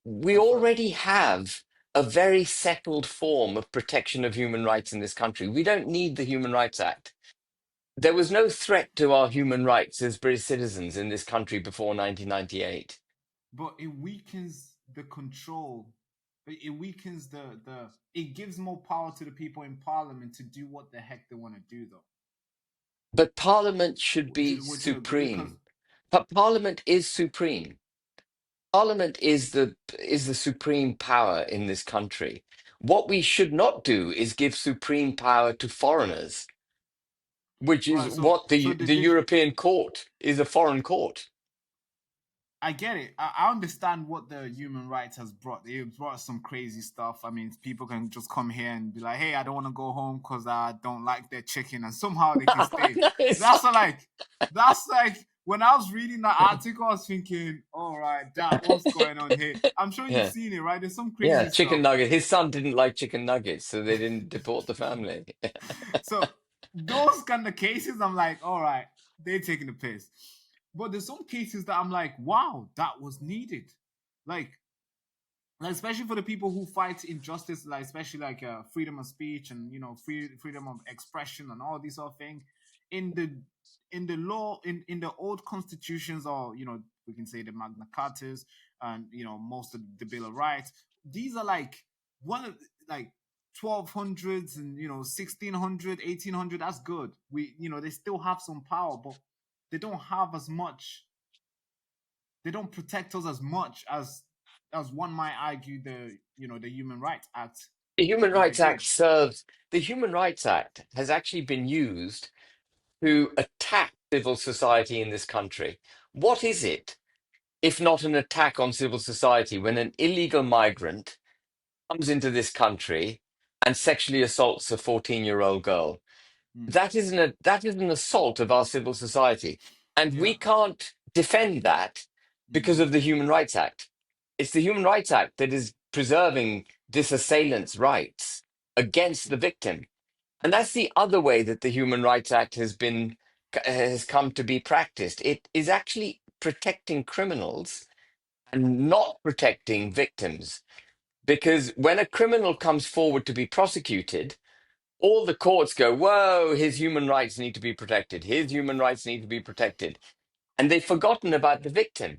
S1: we
S2: that's right.
S1: already have a very settled form of protection of human rights in this country. We don't need the Human Rights Act. There was no threat to our human rights as British citizens in this country before 1998.
S2: But it weakens the control. It weakens the. It gives more power to the people in Parliament to do what the heck they want to do, though.
S1: But Parliament should be
S2: Would you agree? Because
S1: supreme. But Parliament is supreme. Parliament is the supreme power in this country. What we should not do is give supreme power to foreigners. which is
S2: Right. So
S1: what
S2: so
S1: the European court is, a foreign court.
S2: I get it. I understand what the human rights has brought. It brought some crazy stuff. I mean, people can just come here and be like, "Hey, I don't want to go home because I don't like their chicken," and somehow they can stay.
S1: No, it's
S2: That's
S1: like,
S2: like, that's like when I was reading the article, I was thinking, "All right, that what's going on here?" I'm sure you've
S1: yeah,
S2: seen it, right? There's some
S1: yeah,
S2: crazy
S1: chicken
S2: stuff.
S1: nugget. His son didn't like chicken nuggets, so they didn't deport the family.
S2: So those kind of cases, I'm like, all right, they're taking the piss. But there's some cases that I'm like, wow, that was needed. Like, especially for the people who fight injustice, like especially like freedom of speech and freedom of expression and all these sort of things. In the law, in the old constitutions, or we can say the Magna Cartas, and most of the Bill of Rights, these are like one of like 1200s and 1600, 1800. That's good. They still have some power, but they don't have as much. They don't protect us as much as one might argue the Human Rights Act
S1: The Human Rights Act
S2: did.
S1: serves, the Human Rights Act has actually been used to attack civil society in this country. What is it, if not an attack on civil society, when an illegal migrant comes into this country and sexually assaults a 14-year-old girl?
S2: Mm.
S1: That is an assault of our civil society, and
S2: Yeah.
S1: we can't defend that
S2: Mm.
S1: because of the Human Rights Act. It's the Human Rights Act that is preserving this assailant's rights against the victim, and that's the other way that the Human Rights Act has come to be practiced. It is actually protecting criminals and not protecting victims, because when a criminal comes forward to be prosecuted, all the courts go, whoa, his human rights need to be protected. His human rights need to be protected. And they've forgotten about the victim.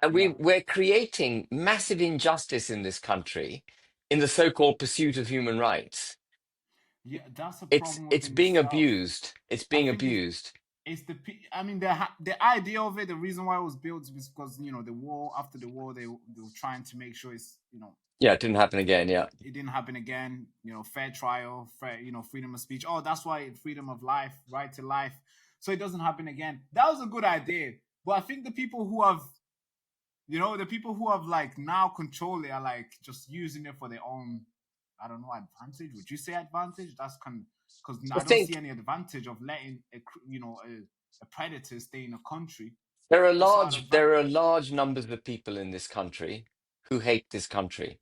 S1: And
S2: Yeah.
S1: we're creating massive injustice in this country in the so-called pursuit of human rights.
S2: Yeah, that's a
S1: It's
S2: problem
S1: it's
S2: within
S1: being
S2: itself.
S1: abused. It's
S2: I
S1: being
S2: think
S1: abused.
S2: it's I mean, the idea of it, the reason why it was built is because the war, after the war, they were trying to make sure it's
S1: Yeah, it didn't happen again. Yeah.
S2: it didn't happen again. Fair trial, fair, freedom of speech. Oh, that's why freedom of life, right to life, so it doesn't happen again. That was a good idea, but I think the people who have like now control it are like just using it for their own, I don't know, advantage. Would you say advantage? That's kind of because
S1: I
S2: I don't see
S1: think
S2: any advantage of letting a predator stay in a country.
S1: there are
S2: What's our
S1: large
S2: advantage?
S1: there are large numbers of people in this country who hate this country.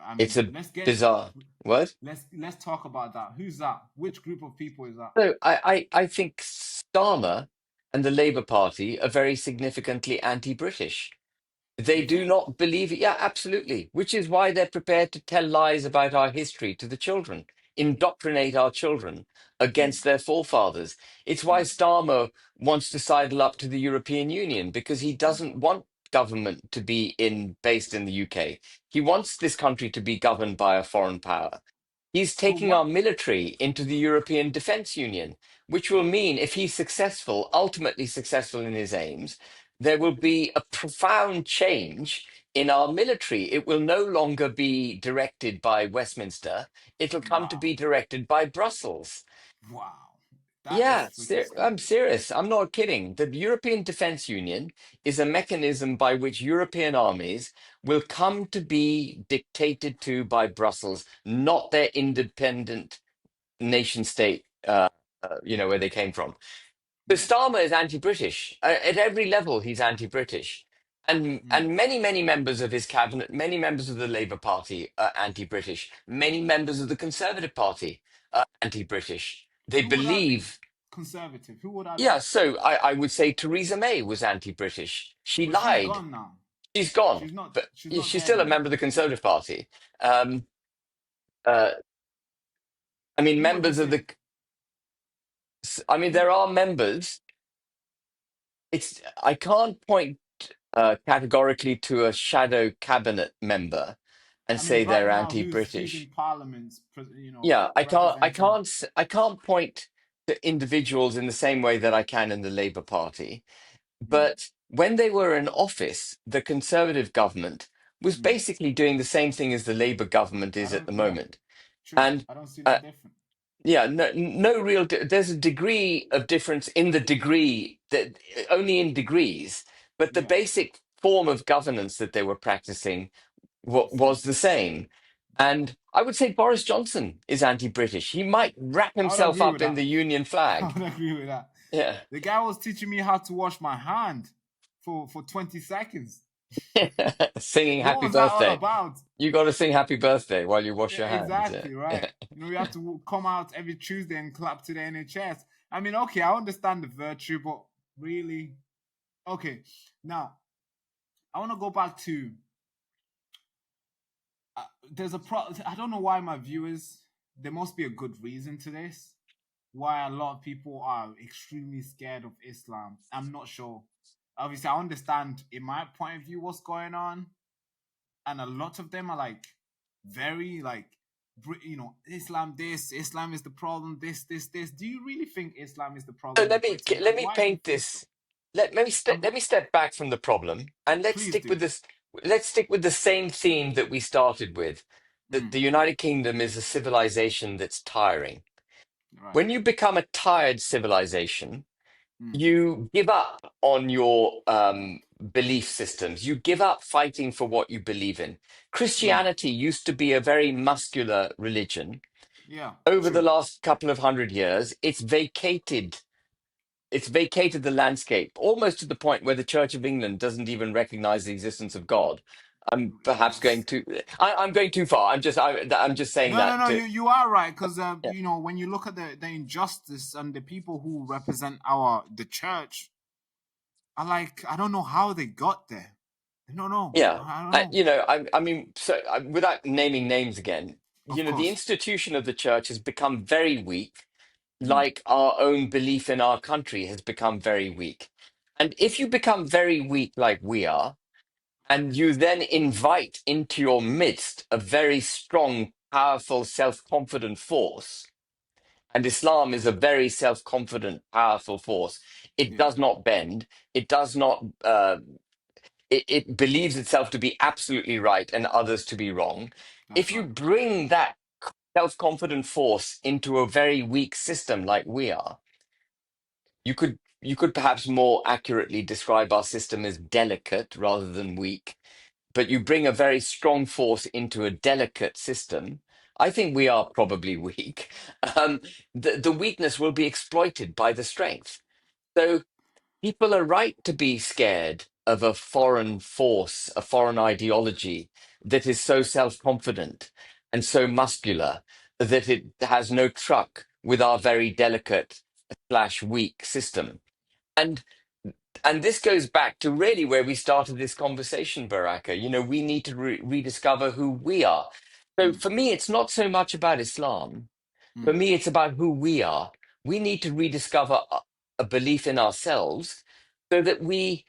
S2: I
S1: It's
S2: mean,
S1: a bizarre word.
S2: let's talk about that. Who's that? Which group of people is that?
S1: So I think Starmer and the Labour Party are very significantly anti-British. They
S2: You
S1: do
S2: think?
S1: not believe it. Yeah, absolutely. Which is why they're prepared to tell lies about our history to the children, indoctrinate our children
S2: Mm,
S1: against their forefathers. It's why
S2: mm,
S1: Starmer wants to sidle up to the European Union, because he
S2: mm.
S1: doesn't want government to be based in the UK. He wants this country to be governed by a foreign power. He's
S2: But
S1: taking our
S2: what?
S1: military into the European Defence Union, which will mean, if he's successful, ultimately successful in his aims, there will be a profound change in our military. It will no longer be directed by Westminster, it'll come to
S2: Wow,
S1: be directed by Brussels.
S2: wow, that is
S1: Yeah,
S2: freaking
S1: I'm
S2: scary.
S1: serious. I'm not kidding. The European Defence Union is a mechanism by which European armies will come to be dictated to by Brussels, not their independent nation state, where they came from. So
S2: Yeah.
S1: Starmer is anti-British. At every level, he's anti-British.
S2: Mm.
S1: And many, many members of his cabinet, many members of the Labour Party are anti-British. Many members of the Conservative Party are anti-British. They
S2: Who would that be?
S1: believe,
S2: Conservative. Who would that
S1: yeah,
S2: be?
S1: so I would say Theresa May was anti-British. She
S2: But she's
S1: lied.
S2: gone now.
S1: She's gone,
S2: She's not.
S1: but
S2: She's
S1: yeah,
S2: not
S1: she's
S2: there
S1: still a
S2: anymore.
S1: member of the Conservative Party. Um, uh, I mean,
S2: Who would you
S1: members of
S2: say?
S1: the, I mean,
S2: Who?
S1: there are members. I can't point categorically to a shadow cabinet member and
S2: I mean,
S1: say
S2: right
S1: they're
S2: now, who's in
S1: anti-British.
S2: Parliament?
S1: Yeah,
S2: Representing.
S1: I can't point to individuals in the same way that I can in the Labour Party.
S2: Mm,
S1: But when they were in office, the Conservative government was
S2: mm.
S1: basically doing the same thing as the Labour government
S2: I
S1: is at
S2: don't.
S1: the
S2: Yeah,
S1: moment.
S2: true.
S1: And
S2: I don't see no
S1: uh,
S2: different.
S1: Yeah, no real. There's a degree of difference in the degree that only in degrees, but the
S2: Yeah,
S1: basic form of governance that they were practicing
S2: it's the same.
S1: was the same. And I would say Boris Johnson is anti-British. He might wrap
S2: I would
S1: himself
S2: agree
S1: up
S2: with
S1: in
S2: that.
S1: the Union
S2: I
S1: flag.
S2: would agree with that.
S1: Yeah.
S2: The guy was teaching me how to wash my hand for 20 seconds.
S1: Singing
S2: What
S1: happy
S2: was that all
S1: birthday.
S2: about?
S1: You got to sing happy birthday while you wash
S2: Yeah,
S1: your hands.
S2: exactly,
S1: Yeah.
S2: right. You know, we have to come out every Tuesday and clap to the NHS. I mean, okay, I understand the virtue, but really, okay. Now, I want to go back to there's a pro. I don't know why my viewers. There must be a good reason to this. Why a lot of people are extremely scared of Islam. I'm not sure. Obviously, I understand in my point of view what's going on, and a lot of them are like very like Islam this, Islam is the problem, this. Do you really think Islam is the
S1: So
S2: problem in Britain,
S1: let
S2: and
S1: me
S2: why do you
S1: paint
S2: think so?
S1: this. Let me step back from the problem and let's
S2: Please
S1: stick
S2: do.
S1: with this. Let's stick with the same theme that we started with. That
S2: Mm,
S1: the United Kingdom is a civilization that's tiring.
S2: right.
S1: When you become a tired civilization,
S2: Mm,
S1: you give up on your belief systems. You give up fighting for what you believe in.
S2: yeah.
S1: Christianity used to be a very muscular religion.
S2: Yeah.
S1: Over the
S2: True.
S1: last couple of hundred years, it's vacated the landscape almost to the point where the Church of England doesn't even recognize the existence of God. I'm perhaps
S2: It's,
S1: going too. I'm going too far. I'm just saying
S2: no, no,
S1: that
S2: no.
S1: to.
S2: You are right because
S1: Yeah.
S2: when you look at the injustice and the people who represent the church, I don't know how they got there. I don't know.
S1: Yeah.
S2: I don't know.
S1: I mean, without naming names again,
S2: Of
S1: the
S2: course.
S1: institution of the church has become very weak,
S2: Mm,
S1: like our own belief in our country has become very weak. And if you become very weak, like we are, and you then invite into your midst a very strong, powerful, self confident force, and Islam is a very self confident, powerful force, it
S2: yeah,
S1: does not bend, it does not. It believes itself to be absolutely right and others to be wrong.
S2: that's
S1: If you
S2: right.
S1: bring that self confident force into a very weak system like we are, you could perhaps more accurately describe our system as delicate rather than weak. But you bring a very strong force into a delicate system. I think we are probably weak. Um, the weakness will be exploited by the strength. So people are right to be scared of a foreign force, a foreign ideology that is so self confident and so muscular that it has no truck with our very delicate slash weak system. And this goes back to really where we started this conversation, Baraka. We need to rediscover who we are. So
S2: Mm,
S1: for me, it's not so much about Islam. For
S2: mm,
S1: me, it's about who we are. We need to rediscover a belief in ourselves so that we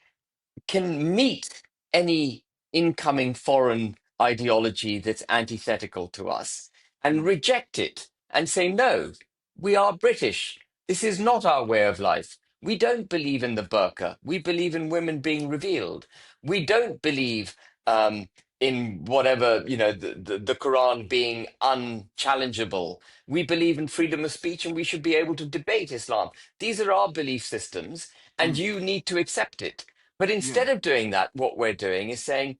S1: can meet any incoming foreign ideology that's antithetical to us and
S2: mm,
S1: reject it and say, no, we are British. This is not our way of life. We don't believe in the burqa. We believe in women being revealed. We don't believe in whatever, the Quran being unchallengeable. We believe in freedom of speech and we should be able to debate Islam. These are our belief systems and
S2: mm,
S1: you need to accept it. But
S2: yeah.
S1: instead of doing that, what we're doing is saying,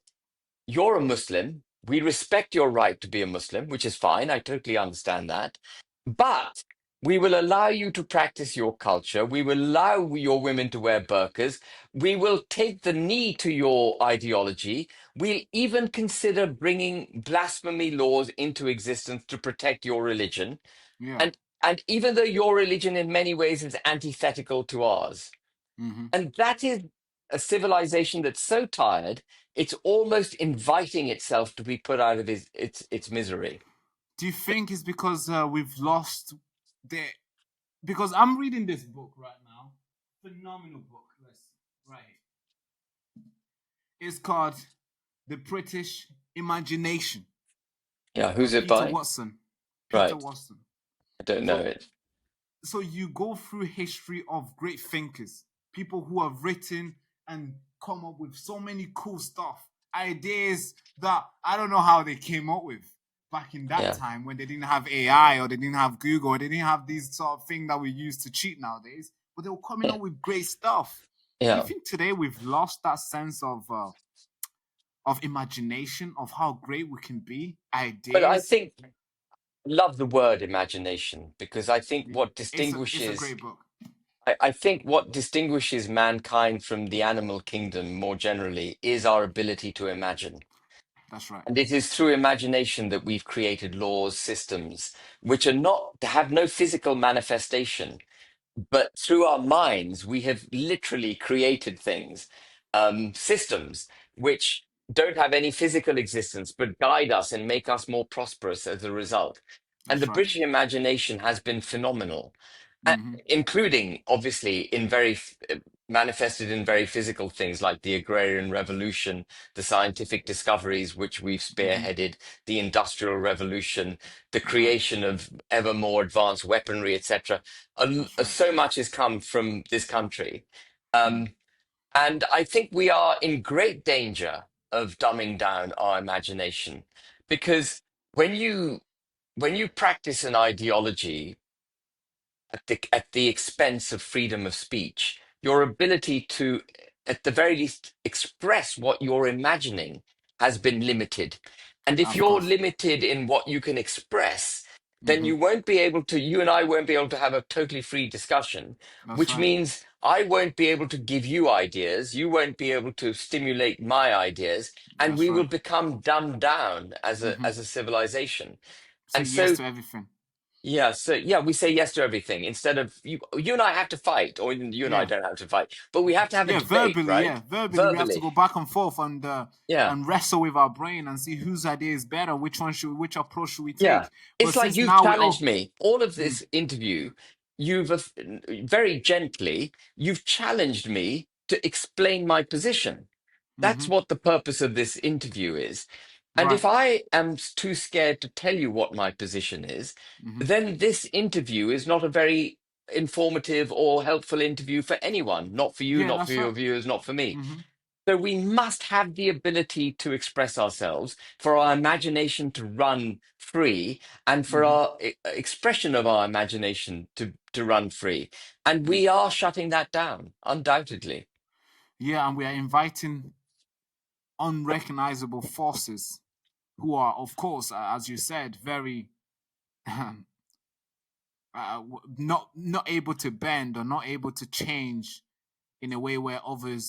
S1: you're a Muslim. We respect your right to be a Muslim, which is fine. I totally understand that. But we will allow you to practice your culture. We will allow your women to wear burqas. We will take the knee to your ideology. We'll even consider bringing blasphemy laws into existence to protect your religion.
S2: Yeah.
S1: And even though your religion in many ways is antithetical to ours,
S2: Mm-hmm.
S1: and that is a civilization that's so tired, it's almost inviting itself to be put out of its misery.
S2: Do you think it's because we've lost the? Because I'm reading this book right now, phenomenal book. Let's right here. It's called The British Imagination
S1: Yeah,
S2: by
S1: who's it
S2: Peter
S1: by?
S2: Watson. Peter
S1: Right.
S2: Watson.
S1: I don't know
S2: So
S1: it.
S2: you go through history of great thinkers, people who have written and come up with so many cool stuff, ideas that I don't know how they came up with. back in that
S1: Yeah.
S2: time when they didn't have AI or they didn't have Google or they didn't have these sort of thing that we use to cheat nowadays, but they were coming
S1: Yeah.
S2: up with great stuff. Do you
S1: Yeah.
S2: think today we've lost that sense of imagination of how great we can be?
S1: But I
S2: Ideas.
S1: think love the word imagination because I think what
S2: It's a
S1: distinguishes
S2: great book.
S1: I think what distinguishes mankind from the animal kingdom more generally is our ability to imagine.
S2: That's right.
S1: And it is through imagination that we've created laws, systems, which are not have no physical manifestation, but through our minds, we have literally created things, systems which don't have any physical existence, but guide us and make us more prosperous as a result. And the
S2: That's right.
S1: British imagination has been phenomenal, uh,
S2: Mm-hmm.
S1: including obviously in manifested in very physical things like the agrarian revolution, the scientific discoveries which we've
S2: Mm-hmm.
S1: spearheaded, the industrial revolution, the
S2: That's right.
S1: creation of ever more advanced weaponry, etc.
S2: That's right.
S1: So much has come from this country.
S2: Mm.
S1: Um, and I think we are in great danger of dumbing down our imagination because when you when you practice an ideology at the expense of freedom of speech, your ability to, at the very least, express what you're imagining has been limited. And if
S2: Of
S1: you're
S2: course.
S1: limited in what you can express, then
S2: Mm-hmm.
S1: you won't be able to, you and I won't be able to have a totally free discussion,
S2: That's
S1: which
S2: right.
S1: means I won't be able to give you ideas, you won't be able to stimulate my ideas, and
S2: That's
S1: we will
S2: right.
S1: become dumbed down
S2: Mm-hmm.
S1: as a civilization.
S2: Say
S1: And
S2: yes
S1: so
S2: to everything.
S1: yeah, so yeah, we say yes to everything instead of you and I have to fight, or you and I
S2: Yeah.
S1: don't have to fight, but we have to have a
S2: Yeah.
S1: debate,
S2: Verbally.
S1: right?
S2: Yeah. Verbally, we have to
S1: Verbally.
S2: go back and forth
S1: Yeah,
S2: and wrestle with our brain and see whose idea is better. Which approach should we
S1: yeah.
S2: take? But
S1: It's like
S2: since
S1: you've
S2: now we
S1: challenged
S2: all.
S1: me. All of
S2: Mm,
S1: this interview, you've very gently, you've challenged me to explain my position. That's
S2: mm-hmm.
S1: what the purpose of this interview is. And
S2: Right.
S1: if I am too scared to tell you what my position is,
S2: Mm-hmm.
S1: then this interview is not a very informative or helpful interview for anyone, not for you,
S2: Yeah.
S1: not for
S2: That's
S1: your
S2: right.
S1: viewers, not for me.
S2: Mm-hmm.
S1: So we must have the ability to express ourselves, for our imagination to run free, and for
S2: Mm-hmm.
S1: our expression of our imagination to run free. And
S2: Mm.
S1: we are shutting that down, undoubtedly.
S2: Yeah, and we are inviting unrecognizable forces who are, of course, as you said, very not able to bend or not able to change in a way where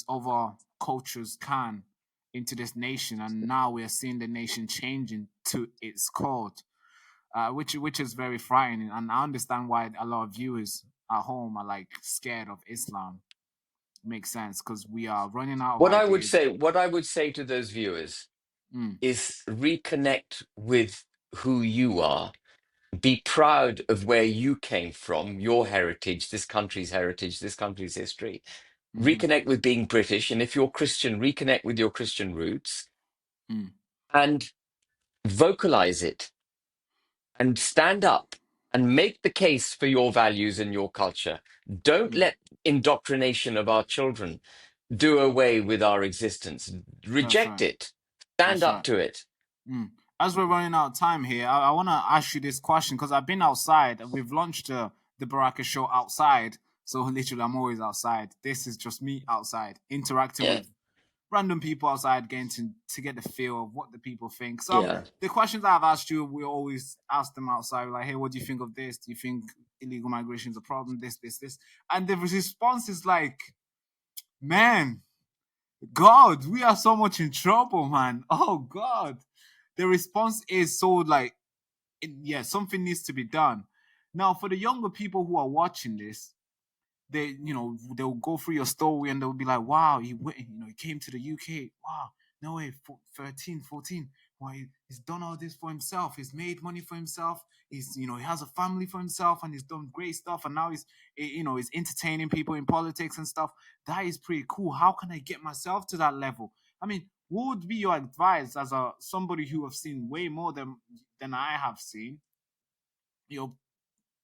S2: other cultures can into this nation, and now we are seeing the nation changing to its core, which is very frightening. And I understand why a lot of viewers at home are like scared of Islam. Makes sense because we are running out of ideas.
S1: What I would say to those viewers
S2: Mm,
S1: is reconnect with who you are. Be proud of where you came from, your heritage, this country's history.
S2: mm-hmm,
S1: Reconnect with being British. And if you're Christian, reconnect with your Christian roots
S2: mm,
S1: and vocalize it and stand up and make the case for your values and your culture. Don't
S2: mm.
S1: let indoctrination of our children do away with our existence.
S2: That's
S1: Reject
S2: right.
S1: it. Stand
S2: That's
S1: up
S2: right.
S1: to it.
S2: Mm. As we're running out of time here, I want to ask you this question because I've been outside. We've launched the Baraka show outside. So literally, I'm always outside. This is just me outside, interacting
S1: Yeah.
S2: with random people outside, getting to get the feel of what the people think. So
S1: Yeah.
S2: the questions I've asked you, we always ask them outside. Like, hey, what do you think of this? Do you think illegal migration is a problem? This. And the response is like, man, God, we are so much in trouble, man. Oh God. The response is so like, yeah, something needs to be done. Now, for the younger people who are watching this, they'll go through your story and they'll be like, wow, he went, he came to the UK. Wow, no way, 13, 14. Wow, he's done all this for himself. He's made money for himself. He has a family for himself and he's done great stuff. And now he's entertaining people in politics and stuff. That is pretty cool. How can I get myself to that level? I mean, what would be your advice as somebody who have seen way more than I have seen? You're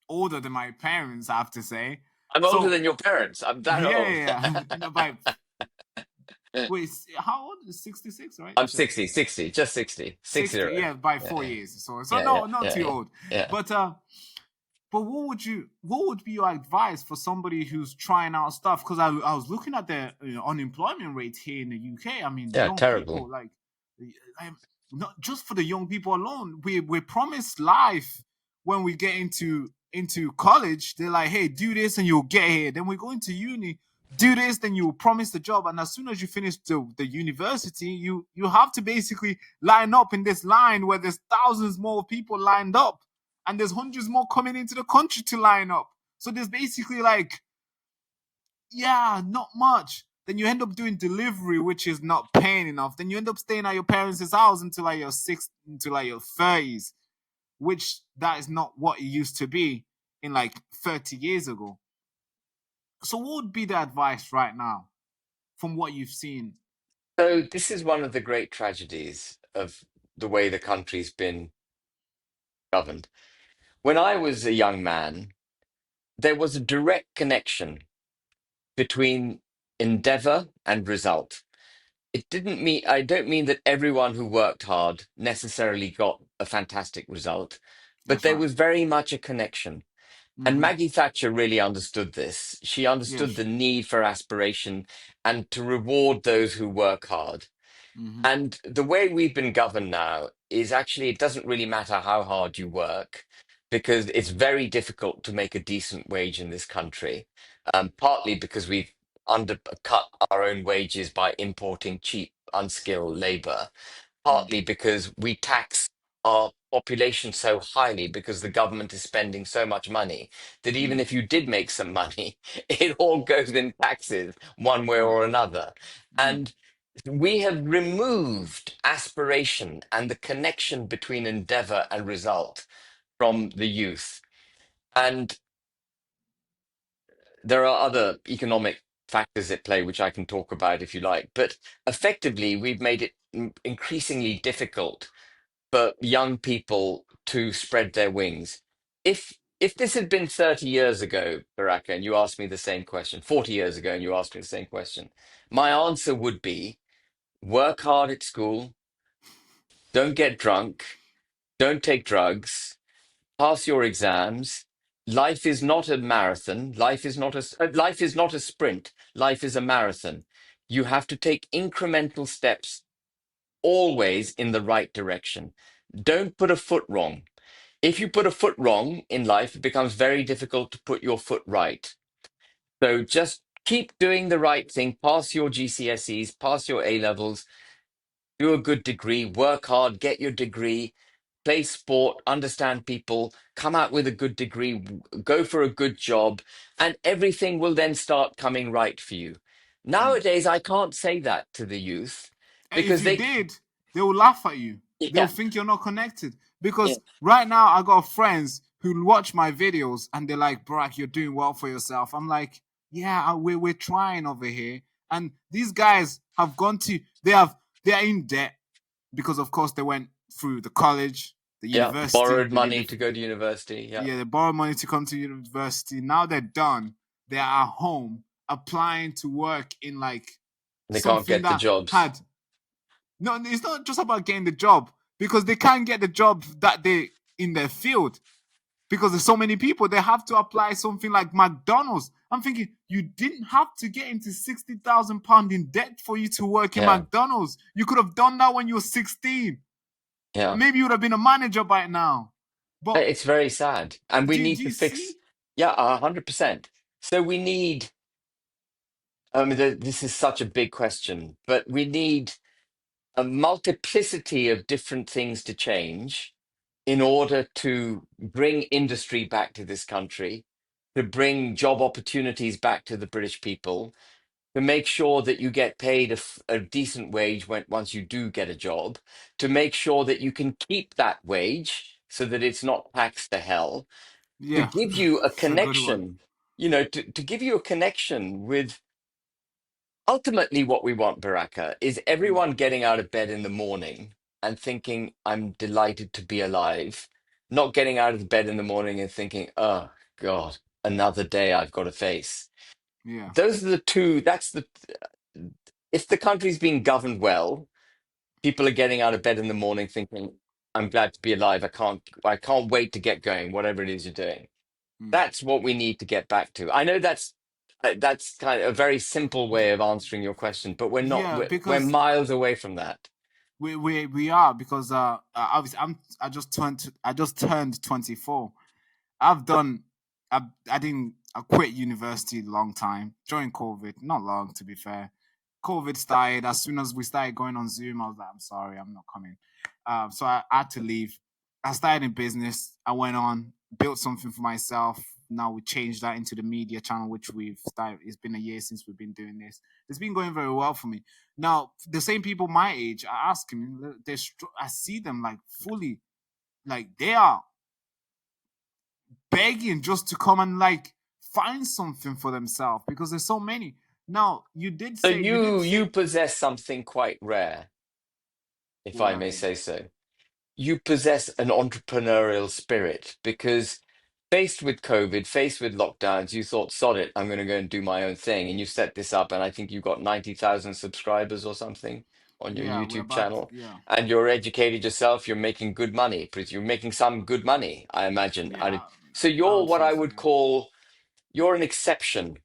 S2: older than my parents, I have to say.
S1: I'm older
S2: So
S1: than your parents. I'm that
S2: yeah,
S1: old.
S2: yeah, yeah. No, but Wait, how old is 66, right?
S1: I'm
S2: You said
S1: 60, just 60,
S2: 60,
S1: 60.
S2: yeah, by
S1: Yeah,
S2: 4 years. So
S1: yeah, yeah,
S2: no, not
S1: yeah,
S2: too
S1: yeah,
S2: old.
S1: yeah.
S2: But what would be your advice for somebody who's trying out stuff? Because I was looking at the unemployment rate here in the UK. I mean,
S1: Yeah,
S2: young
S1: terrible.
S2: people I, not just for the young people alone. We're promised life when we get into college. They're like, hey, do this and you'll get here. Then we go into uni, do this, then you'll promise the job. And as soon as you finish the university, you have to basically line up in this line where there's thousands more people lined up and there's hundreds more coming into the country to line up. So there's basically like, yeah, not much. Then you end up doing delivery, which is not paying enough. Then you end up staying at your parents' house until like until like your 30s, which that is not what it used to be in like 30 years ago. So what would be the advice right now from what you've seen?
S1: So this is one of the great tragedies of the way the country's been governed. When I was a young man, there was a direct connection between endeavor and result. It didn't mean, I don't mean that everyone who worked hard necessarily got a fantastic result, but
S2: That's
S1: there
S2: right.
S1: was very much a connection. And
S2: Mm-hmm.
S1: Maggie Thatcher really understood this. She understood
S2: Yes.
S1: the need for aspiration and to reward those who work hard.
S2: Mm-hmm.
S1: And the way we've been governed now is actually, it doesn't really matter how hard you work because it's very difficult to make a decent wage in this country, partly because we've undercut our own wages by importing cheap, unskilled labor, partly because we tax our population so highly because the government is spending so much money that even
S2: Yeah.
S1: if you did make some money, it all goes in taxes one way
S2: Yeah.
S1: or another.
S2: Mm.
S1: And we have removed aspiration and the connection between endeavor and result from the youth. And there are other economic factors at play, which I can talk about if you like. But effectively, we've made it increasingly difficult for young people to spread their wings. If this had been 30 years ago, Baraka, and you asked me the same question, 40 years ago, and you asked me the same question, my answer would be work hard at school, don't get drunk, don't take drugs, pass your exams. Life is not a marathon. Life is not a sprint. Life is a marathon. You have to take incremental steps always in the right direction. Don't put a foot wrong. If you put a foot wrong in life, it becomes very difficult to put your foot right. So just keep doing the right thing. Pass your GCSEs, pass your A levels, do a good degree, work hard, get your degree, play sport, understand people, come out with a good degree, go for a good job, and everything will then start coming right for you.
S2: Mm.
S1: Nowadays, I can't say that to the youth
S2: If
S1: because
S2: you
S1: they,
S2: did, they will laugh at you. They'll
S1: yeah,
S2: think you're not connected.
S1: yeah,
S2: Because right now, I got friends who watch my videos and they're like, Barack, you're doing well for yourself. I'm like, yeah, we're trying over here. And these guys have gone to, they're in debt because, of course, they went through the college, the
S1: yeah,
S2: university,
S1: borrowed money to go to university. Yeah,
S2: yeah, they borrowed money to come to university. Now they're done. They're at home applying to work in like
S1: they can't
S2: something
S1: get the
S2: that
S1: jobs.
S2: had no, it's not just about getting the job because they can't get the job that they in their field because there's so many people. They have to apply something like McDonald's. I'm thinking you didn't have to get into £60,000 in debt for you to work in
S1: Yeah,
S2: McDonald's. You could have done that when you were 16.
S1: yeah.
S2: Maybe you would have been a manager by now. But
S1: It's very sad, and we
S2: do
S1: need to
S2: you
S1: fix.
S2: see?
S1: Yeah, 100%. So we need. I mean, this is such a big question, but we need a multiplicity of different things to change in order to bring industry back to this country, to bring job opportunities back to the British people, to make sure that you get paid a decent wage once you do get a job, to make sure that you can keep that wage so that it's not taxed to hell, to
S2: Yeah,
S1: give you a
S2: it's a good one.
S1: connection, to give you a connection with ultimately what we want, Baraka, is
S2: Mm.
S1: everyone getting out of bed in the morning and thinking, I'm delighted to be alive, not getting out of bed in the morning and thinking, oh God, another day I've got to face.
S2: Yeah,
S1: Those are the two, that's If the country's being governed well, people are getting out of bed in the morning thinking, I'm glad to be alive. I can't wait to get going, whatever it is you're doing.
S2: Mm.
S1: That's what we need to get back to. I know that's kind of a very simple way of answering your question, but we're not.
S2: Yeah,
S1: We're
S2: because
S1: miles away from that.
S2: we are because obviously I just turned 24. I've done I quit university a long time during COVID. Not long, to be fair. COVID started as soon as we started going on Zoom. I was like, I'm sorry, I'm not coming. So I had to leave. I started in business. I went on, built something for myself. Now we changed that into the media channel, which we've started. It's been a year since we've been doing this. It's been going very well for me. Now the same people my age, I ask them, I see them like fully, like they are begging just to come and like find something for themselves because there's so many. Now
S1: So
S2: you did
S1: you
S2: say
S1: possess something quite rare, if
S2: what would
S1: I
S2: that
S1: may
S2: be?
S1: say so. You possess an entrepreneurial spirit because faced with COVID, faced with lockdowns, you thought, sod it, I'm going to go and do my own thing. And you set this up, and I think you got 90,000 subscribers or something on your
S2: Yeah, we're
S1: YouTube
S2: about
S1: channel.
S2: yeah,
S1: And you're educated yourself, you're making good money. You're making some good money, I imagine.
S2: yeah.
S1: So
S2: I
S1: you're
S2: would
S1: what
S2: say
S1: I
S2: so.
S1: would call, you're an exception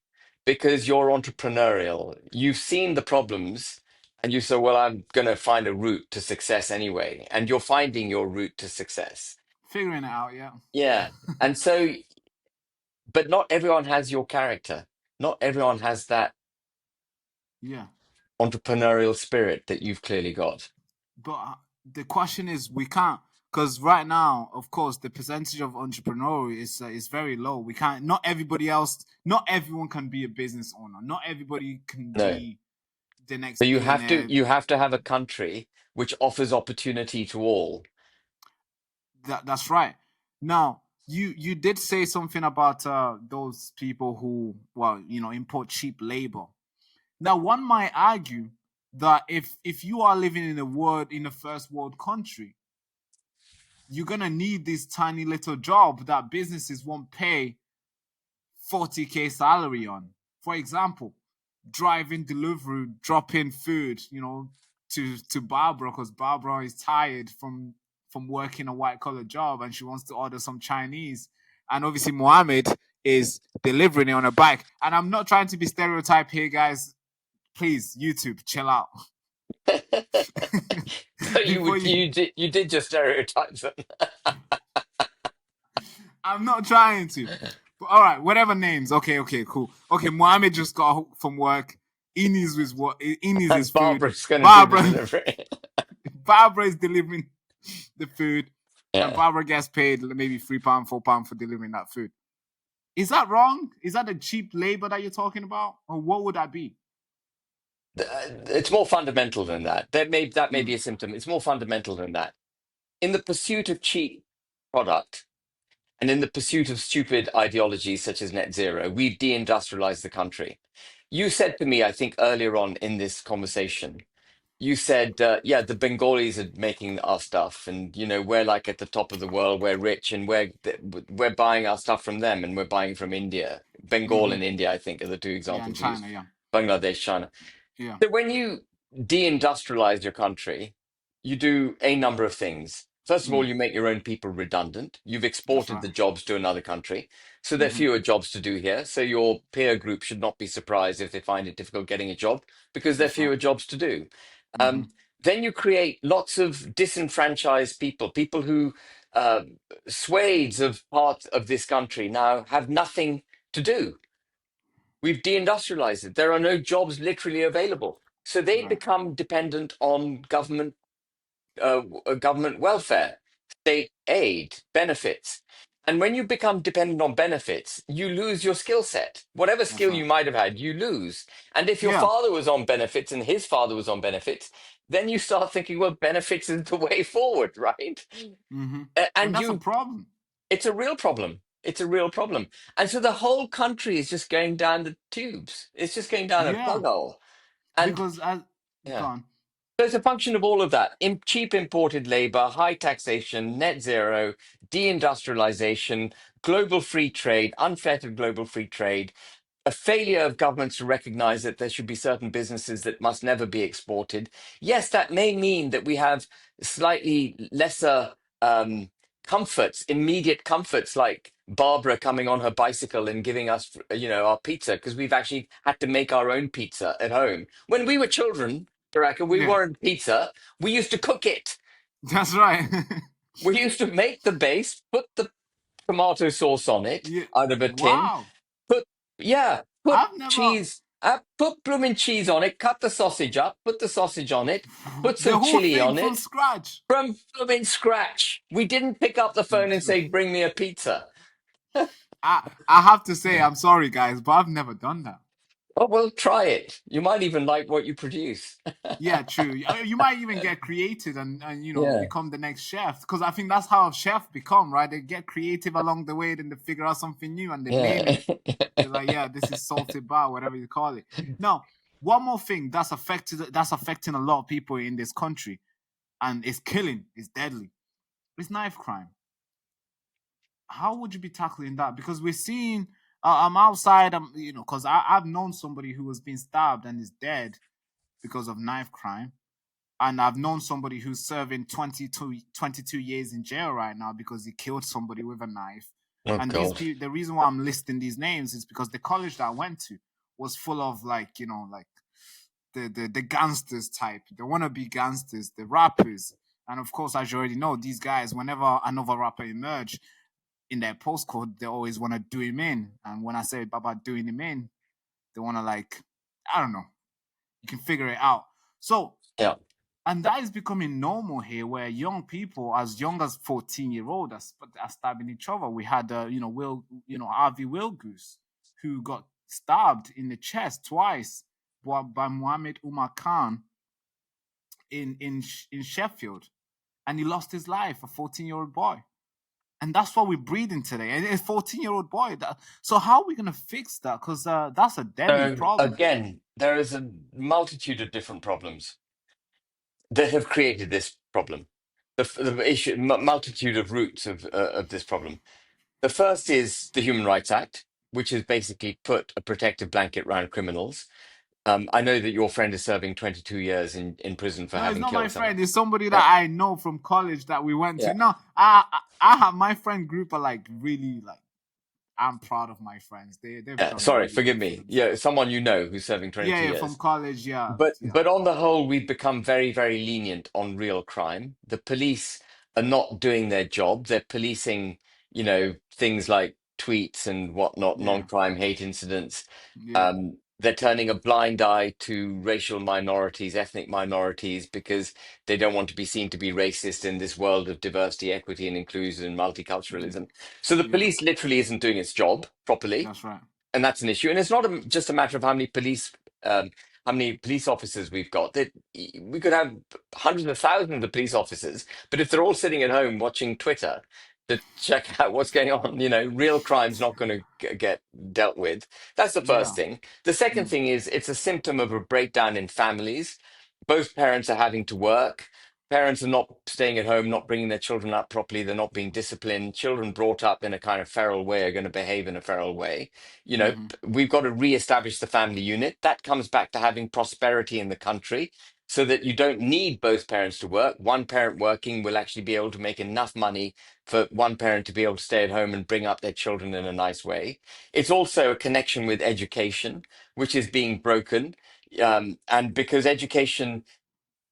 S1: because you're entrepreneurial. You've seen the problems and you say, well, I'm going to find a route to success anyway. And you're finding your route to success.
S2: Figuring it out. Yeah,
S1: Yeah. And so, but not everyone has your character. Not everyone has that
S2: yeah.
S1: entrepreneurial spirit that you've clearly got.
S2: But the question is, we can't because right now, of course, the percentage of entrepreneur is very low. We can't. Not everybody else. Not everyone can be a business owner. Not everybody can
S1: No.
S2: be the next
S1: So
S2: billionaire.
S1: you have to have a country which offers opportunity to all.
S2: That's right. Now, you did say something about those people who, well, import cheap labor. Now, one might argue that if you are living in a first world country, you're gonna need this tiny little job that businesses won't pay 40K salary on. For example, driving delivery, dropping food, to Barbara because Barbara is tired from working a white collar job and she wants to order some Chinese. And obviously Mohammed is delivering it on a bike. And I'm not trying to be stereotype here, guys. Please, YouTube, chill out.
S1: So
S2: Before you
S1: you did just stereotype them.
S2: I'm not trying to. But all right, whatever names. Okay, cool. Okay, Mohammed just got from work. Eenies is
S1: And
S2: food.
S1: Barbara's going to do the
S2: Barbara
S1: delivery.
S2: Barbara is delivering the food. And
S1: Yeah.
S2: Barbara gets paid maybe £3, £4 for delivering that food. Is that wrong? Is that the cheap labor that you're talking about? Or what would that be?
S1: It's more fundamental than that. That may
S2: Mm,
S1: be a symptom. It's more fundamental than that. In the pursuit of cheap product and in the pursuit of stupid ideologies such as net zero, we've deindustrialized the country. You said to me, I think earlier on in this conversation, you said, yeah, the Bengalis are making our stuff, and we're like at the top of the world. We're rich, and we're buying our stuff from them, and we're buying from India. Bengal
S2: mm-hmm.
S1: and India, I think, are the two
S2: Yeah, in
S1: examples used.
S2: China, yeah.
S1: Bangladesh, China.
S2: Yeah,
S1: So when you deindustrialize your country, you do a number of things. First of all,
S2: mm,
S1: you make your own people redundant. You've
S2: that's
S1: exported
S2: right.
S1: the jobs to another country. So there are
S2: Mm-hmm.
S1: fewer jobs to do here. So your peer group should not be surprised if they find it difficult getting a job because there are
S2: That's right.
S1: fewer jobs to do.
S2: Mm-hmm.
S1: Um, then you create lots of disenfranchised people, people who uh, swathes of parts of this country now have nothing to do. We've deindustrialized it. There are no jobs literally available. So they
S2: Right.
S1: become dependent on government welfare, state aid, benefits. And when you become dependent on benefits, you lose your skill set. Whatever
S2: That's
S1: skill
S2: right.
S1: you might have had, you lose. And if your
S2: Yeah.
S1: father was on benefits and his father was on benefits, then you start thinking, well, benefits is the way forward, right?
S2: Mm-hmm. And
S1: And
S2: that's a problem.
S1: it's a real problem. It's a real problem. And so the whole country is just going down the tubes. It's just going down a
S2: Yeah.
S1: plug hole. And
S2: Because as
S1: yeah.
S2: gone.
S1: So it's a function of all of that. Cheap imported labor, high taxation, net zero, deindustrialization, global free trade, unfettered global free trade, a failure of governments to recognize that there should be certain businesses that must never be exported. Yes, that may mean that we have slightly lesser comforts, immediate comforts, like Barbara coming on her bicycle and giving us, our pizza, because we've actually had to make our own pizza at home. When we were children, Baraka, we
S2: Yeah,
S1: weren't pizza. We used to cook it.
S2: that's right.
S1: We used to make the base, put the tomato sauce on it
S2: Yeah.
S1: out of a tin,
S2: Wow.
S1: put put
S2: I've never
S1: cheese, put blooming cheese on it, cut the sausage up, put the sausage on it, put
S2: the
S1: some
S2: whole
S1: chili
S2: thing
S1: on
S2: from
S1: it
S2: scratch.
S1: from blooming scratch. We didn't pick up the phone and say, "Bring me a pizza."
S2: I have to say I'm sorry, guys, but I've never done that.
S1: Oh well, try it. You might even like what you produce.
S2: Yeah, true. You might even get creative and
S1: Yeah.
S2: become the next chef because I think that's how a chef become, right? They get creative along the way, then they figure out something new and they name
S1: Yeah.
S2: it. They're like, yeah, this is salted bar, whatever you call it. Now, one more thing that's affecting a lot of people in this country, and it's killing, it's deadly. It's knife crime. How would you be tackling that? Because we're seeing, I'm outside, because I've known somebody who has been stabbed and is dead because of knife crime. And I've known somebody who's serving 22 years in jail right now because he killed somebody with a knife.
S1: Oh
S2: And these
S1: God.
S2: people, the reason why I'm listing these names is because the college that I went to was full of like the gangsters type, the wannabe gangsters, the rappers. And of course, as you already know, these guys, whenever another rapper emerge in their postcode, they always want to do him in. And when I say about doing him in, they want to I don't know, you can figure it out. So
S1: Yeah.
S2: and that is becoming normal here, where young people, as young as 14-year-old, are stabbing each other. We had, Harvey Wilgoose, who got stabbed in the chest twice by Mohammed Umar Khan in Sheffield, and he lost his life. A 14-year-old boy, and that's what we're breeding today. And a 14-year-old boy. So how are we gonna fix that? Because that's a deadly
S1: So
S2: problem.
S1: again, there is a multitude of different problems that have created this problem. The issue, multitude of roots of this problem. The first is the Human Rights Act, which has basically put a protective blanket around criminals. I know that your friend is serving 22 years in prison for
S2: No, it's
S1: having
S2: not my
S1: killed someone.
S2: friend. It's somebody
S1: Yeah,
S2: that I know from college that we went to.
S1: yeah.
S2: No, I have my friend group are like really like I'm proud of my friends. They've
S1: Yeah.
S2: done
S1: Sorry,
S2: really
S1: forgive
S2: good for
S1: me.
S2: themselves.
S1: Yeah, someone you know who's serving
S2: Yeah,
S1: 22
S2: yeah, from
S1: years.
S2: college. Yeah,
S1: But
S2: yeah,
S1: but on the whole, we've become very, very lenient on real crime. The police are not doing their job. They're policing, things like tweets and whatnot,
S2: yeah,
S1: non-crime hate incidents.
S2: yeah,
S1: They're turning a blind eye to racial minorities, ethnic minorities, because they don't want to be seen to be racist in this world of diversity, equity, and inclusion and multiculturalism. So the
S2: yeah.
S1: police literally isn't doing its job properly,
S2: That's right.
S1: and that's an issue. And it's not just a matter of how many police officers we've got. That we could have hundreds of thousands of police officers, but if they're all sitting at home watching Twitter to check out what's going on, real crime's not going to get dealt with. That's the first
S2: Yeah,
S1: thing. The second
S2: mm,
S1: thing is it's a symptom of a breakdown in families. Both parents are having to work. Parents are not staying at home, not bringing their children up properly. They're not being disciplined. Children brought up in a kind of feral way are going to behave in a feral way.
S2: mm-hmm,
S1: We've got to re-establish the family unit. That comes back to having prosperity in the country so that you don't need both parents to work. One parent working will actually be able to make enough money for one parent to be able to stay at home and bring up their children in a nice way. It's also a connection with education, which is being broken. And because education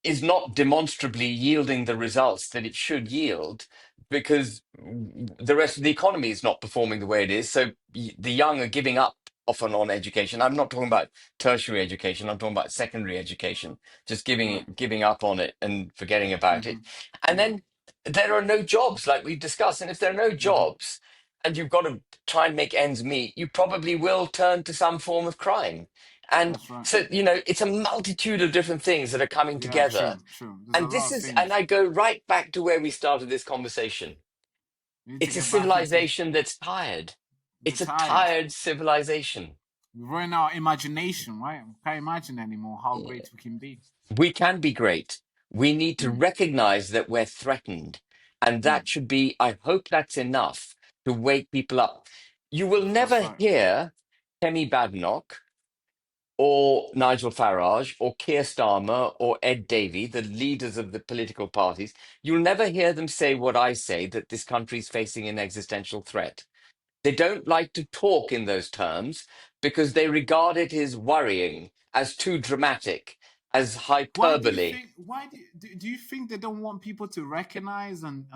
S1: is not demonstrably yielding the results that it should yield because the rest of the economy is not performing the way it is. So the young are giving up often on education. I'm not talking about tertiary education. I'm talking about secondary education, just
S2: right,
S1: giving up on it and forgetting about
S2: mm-hmm,
S1: it. And
S2: yeah,
S1: then there are no jobs, like we've discussed. And if there are no
S2: mm-hmm,
S1: jobs and you've got to try and make ends meet, you probably will turn to some form of crime. And
S2: that's right.
S1: so, it's a multitude of different things that are coming
S2: Yeah,
S1: together.
S2: true, true. There's a
S1: And
S2: lot
S1: this
S2: of
S1: is, and
S2: things.
S1: I go right back to where we started this conversation.
S2: We need to
S1: It's a
S2: get back into.
S1: civilization that's tired.
S2: We're
S1: It's a
S2: tired.
S1: tired civilization.
S2: We're running out of imagination, right? We can't imagine anymore how great we can be.
S1: We can be great. We need to
S2: Mm,
S1: recognize that we're threatened. And
S2: mm,
S1: that should be, I hope that's enough to wake people up. You will
S2: that's
S1: never
S2: right.
S1: hear Kemi Badenoch or Nigel Farage or Keir Starmer or Ed Davey, the leaders of the political parties, you'll never hear them say what I say, that this country is facing an existential threat. They don't like to talk in those terms because they regard it as worrying, as too dramatic, as
S2: Why do you
S1: hyperbole.
S2: think? Why do you think they don't want people to recognize and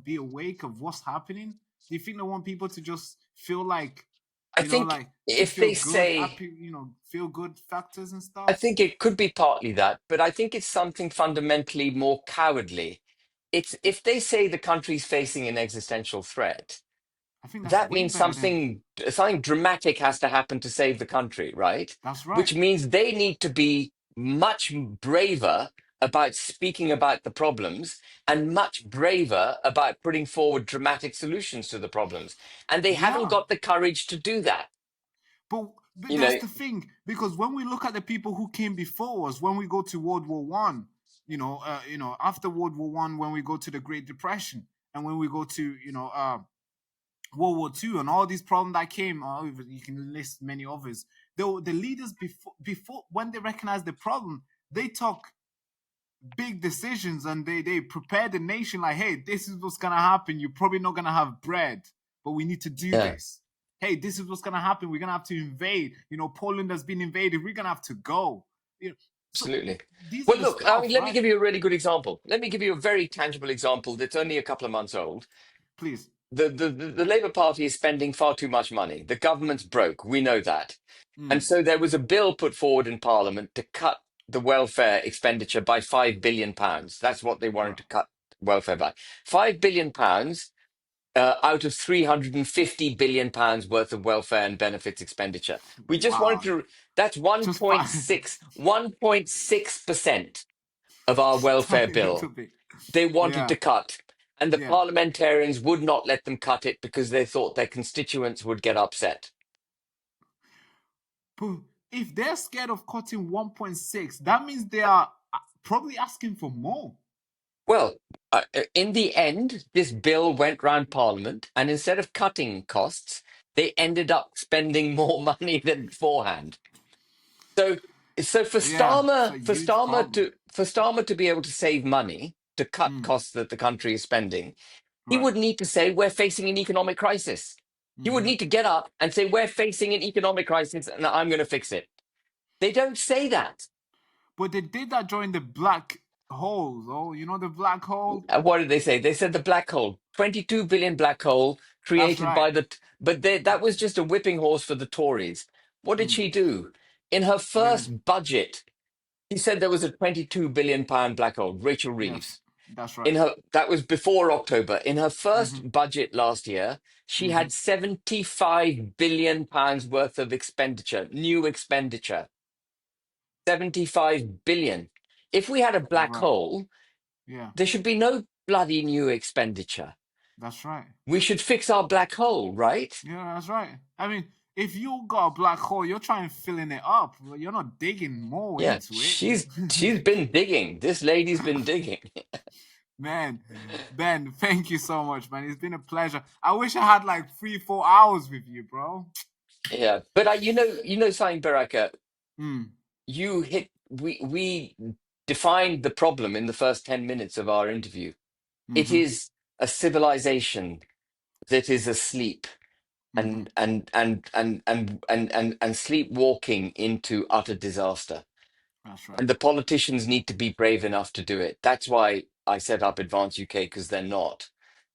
S2: be awake of what's happening? Do you think they want people to just feel like,
S1: I think
S2: like to
S1: if
S2: feel
S1: they
S2: good,
S1: say,
S2: happy, feel good factors and
S1: I
S2: stuff?
S1: think it could be partly that, but I think it's something fundamentally more cowardly. It's if they say the country's facing an existential threat,
S2: I think that's
S1: that
S2: way
S1: means
S2: better than.
S1: something dramatic has to happen to save the country, right?
S2: That's right.
S1: Which means they need to be much braver about speaking about the problems and much braver about putting forward dramatic solutions to the problems. And they haven't
S2: Yeah.
S1: got the courage to do that.
S2: But
S1: You
S2: that's
S1: know,
S2: the thing, because when we look at the people who came before us, when we go to World War I, after World War I, when we go to the Great Depression, and when we go to World War II, and all these problems that came, you can list many others. The leaders before when they recognize the problem, they talk big decisions and they prepare the nation like, hey, this is what's gonna happen. You're probably not gonna have bread, but we need to do
S1: yeah,
S2: this. Hey, this is what's gonna happen. We're gonna have to invade. Poland has been invaded. We're gonna have to go. So
S1: absolutely.
S2: these are
S1: Well,
S2: the
S1: look, I mean,
S2: stuff,
S1: let me
S2: right?
S1: give you a really good example. Let me give you a very tangible example that's only a couple of months old.
S2: Please.
S1: The Labour Party is spending far too much money. The government's broke. We know that. And
S2: Mm,
S1: so there was a bill put forward in Parliament to cut the welfare expenditure by £5 billion. That's what they wanted
S2: right.
S1: to cut welfare by. £5 billion out of £350 billion worth of welfare and benefits expenditure. We just wanted
S2: Wow.
S1: to, that's
S2: Just fine.
S1: 1.6% of our welfare
S2: Tiny little
S1: bill
S2: bit.
S1: they wanted
S2: Yeah.
S1: to cut. And the
S2: Yeah.
S1: parliamentarians would not let them cut it because they thought their constituents would get upset.
S2: But if they're scared of cutting 1.6, that means they are probably asking for more.
S1: Well, in the end, this bill went round Parliament, and instead of cutting costs, they ended up spending more money than beforehand. So, so
S2: Yeah, it's a huge problem.
S1: For Starmer to be able to save money to cut
S2: Mm,
S1: costs that the country is spending, he
S2: right.
S1: would need to say we're facing an economic crisis. He would
S2: Hmm.
S1: need to get up and say we're facing an economic crisis, and I'm going to fix it. They don't say that.
S2: But they did that during the black holes. Oh, the black hole?
S1: What did they say? They said the black hole, 22 billion black hole
S2: That's
S1: created
S2: right.
S1: by that was just a whipping horse for the Tories. What did
S2: Mm,
S1: she do? In her
S2: yeah,
S1: first budget, he said there was a 22 billion pound black hole, Rachel
S2: yes,
S1: Reeves.
S2: that's right.
S1: That was before October. In her
S2: Hmm.
S1: first budget last year, she
S2: Hmm.
S1: had 75 billion pounds worth of expenditure, new expenditure. 75 billion. If we had a black
S2: Right.
S1: hole,
S2: Yeah,
S1: there should be no bloody new expenditure.
S2: that's right.
S1: We should fix our black hole, right?
S2: Yeah, that's right. I mean, if you got a black hole, you're trying filling it up. You're not digging more
S1: Yeah,
S2: into it.
S1: she's been digging. This lady's been digging.
S2: Man, Ben, thank you so much, man. It's been a pleasure. I wish I had like 3, 4 hours with you, bro.
S1: Yeah, but something, Baraka,
S2: Mm,
S1: we defined the problem in the first 10 minutes of our interview. It
S2: mm-hmm,
S1: is a civilization that is asleep
S2: mm-hmm.
S1: and sleepwalking into utter disaster.
S2: That's right.
S1: And the politicians need to be brave enough to do it. That's why I set up Advance UK, because they're not.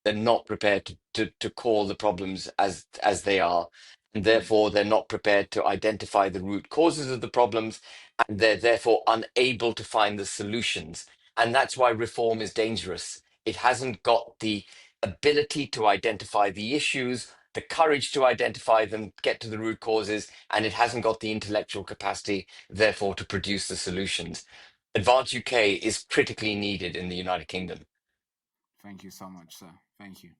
S1: They're not prepared to call the problems as they are. And
S2: Mm,
S1: therefore, they're not prepared to identify the root causes of the problems. And they're therefore unable to find the solutions. And that's why reform is dangerous. It hasn't got the ability to identify the issues, the courage to identify them, get to the root causes, and it hasn't got the intellectual capacity therefore to produce the solutions. Advance UK is critically needed in the United Kingdom.
S2: thank you so much, sir. Thank you.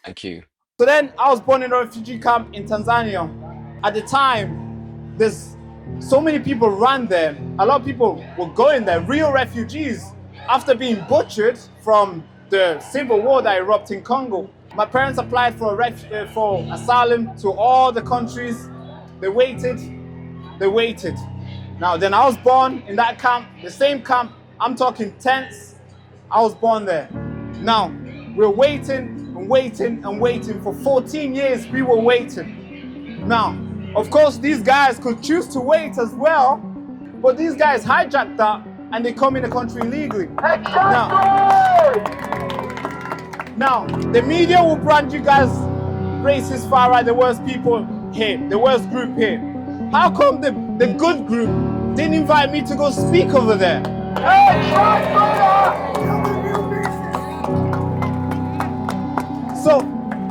S1: Thank you.
S2: So then I was born in a refugee camp in Tanzania. At the time, there's so many people ran there. A lot of people were going there, real refugees, after being butchered from the civil war that erupted in Congo. My parents applied for asylum to all the countries They waited. Now, then I was born in that camp, the same camp. I'm talking tents. I was born there. Now, we're waiting and waiting and waiting. For 14 years, we were waiting. Now, of course, these guys could choose to wait as well, but these guys hijacked that and they come in the country illegally. Now, the media will brand you guys racist, far right, the worst people here, the worst group here. How come the good group didn't invite me to go speak over there? So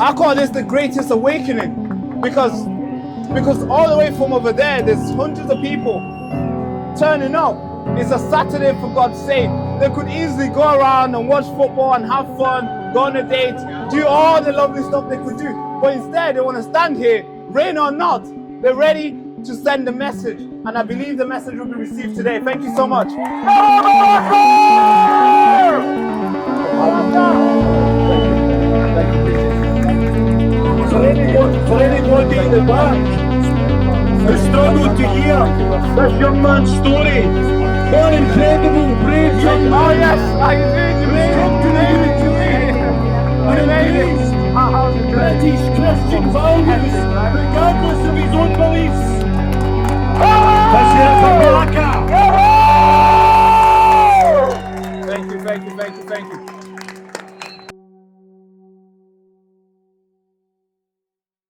S2: I call this the greatest awakening because all the way from over there, there's hundreds of people turning up. It's a Saturday, for God's sake. They could easily go around and watch football and have fun, go on a date, do all the lovely stuff they could do. But instead, they want to stand here, rain or not. They're ready to send a message. And I believe the message will be received today. Thank you so much.
S5: For anybody in the back who struggled to hear this young man's story, one incredible, brave young man.
S2: Oh yes, I
S5: British Christian values, regardless of his own beliefs. Let's hear it for Baraka.
S2: Thank you.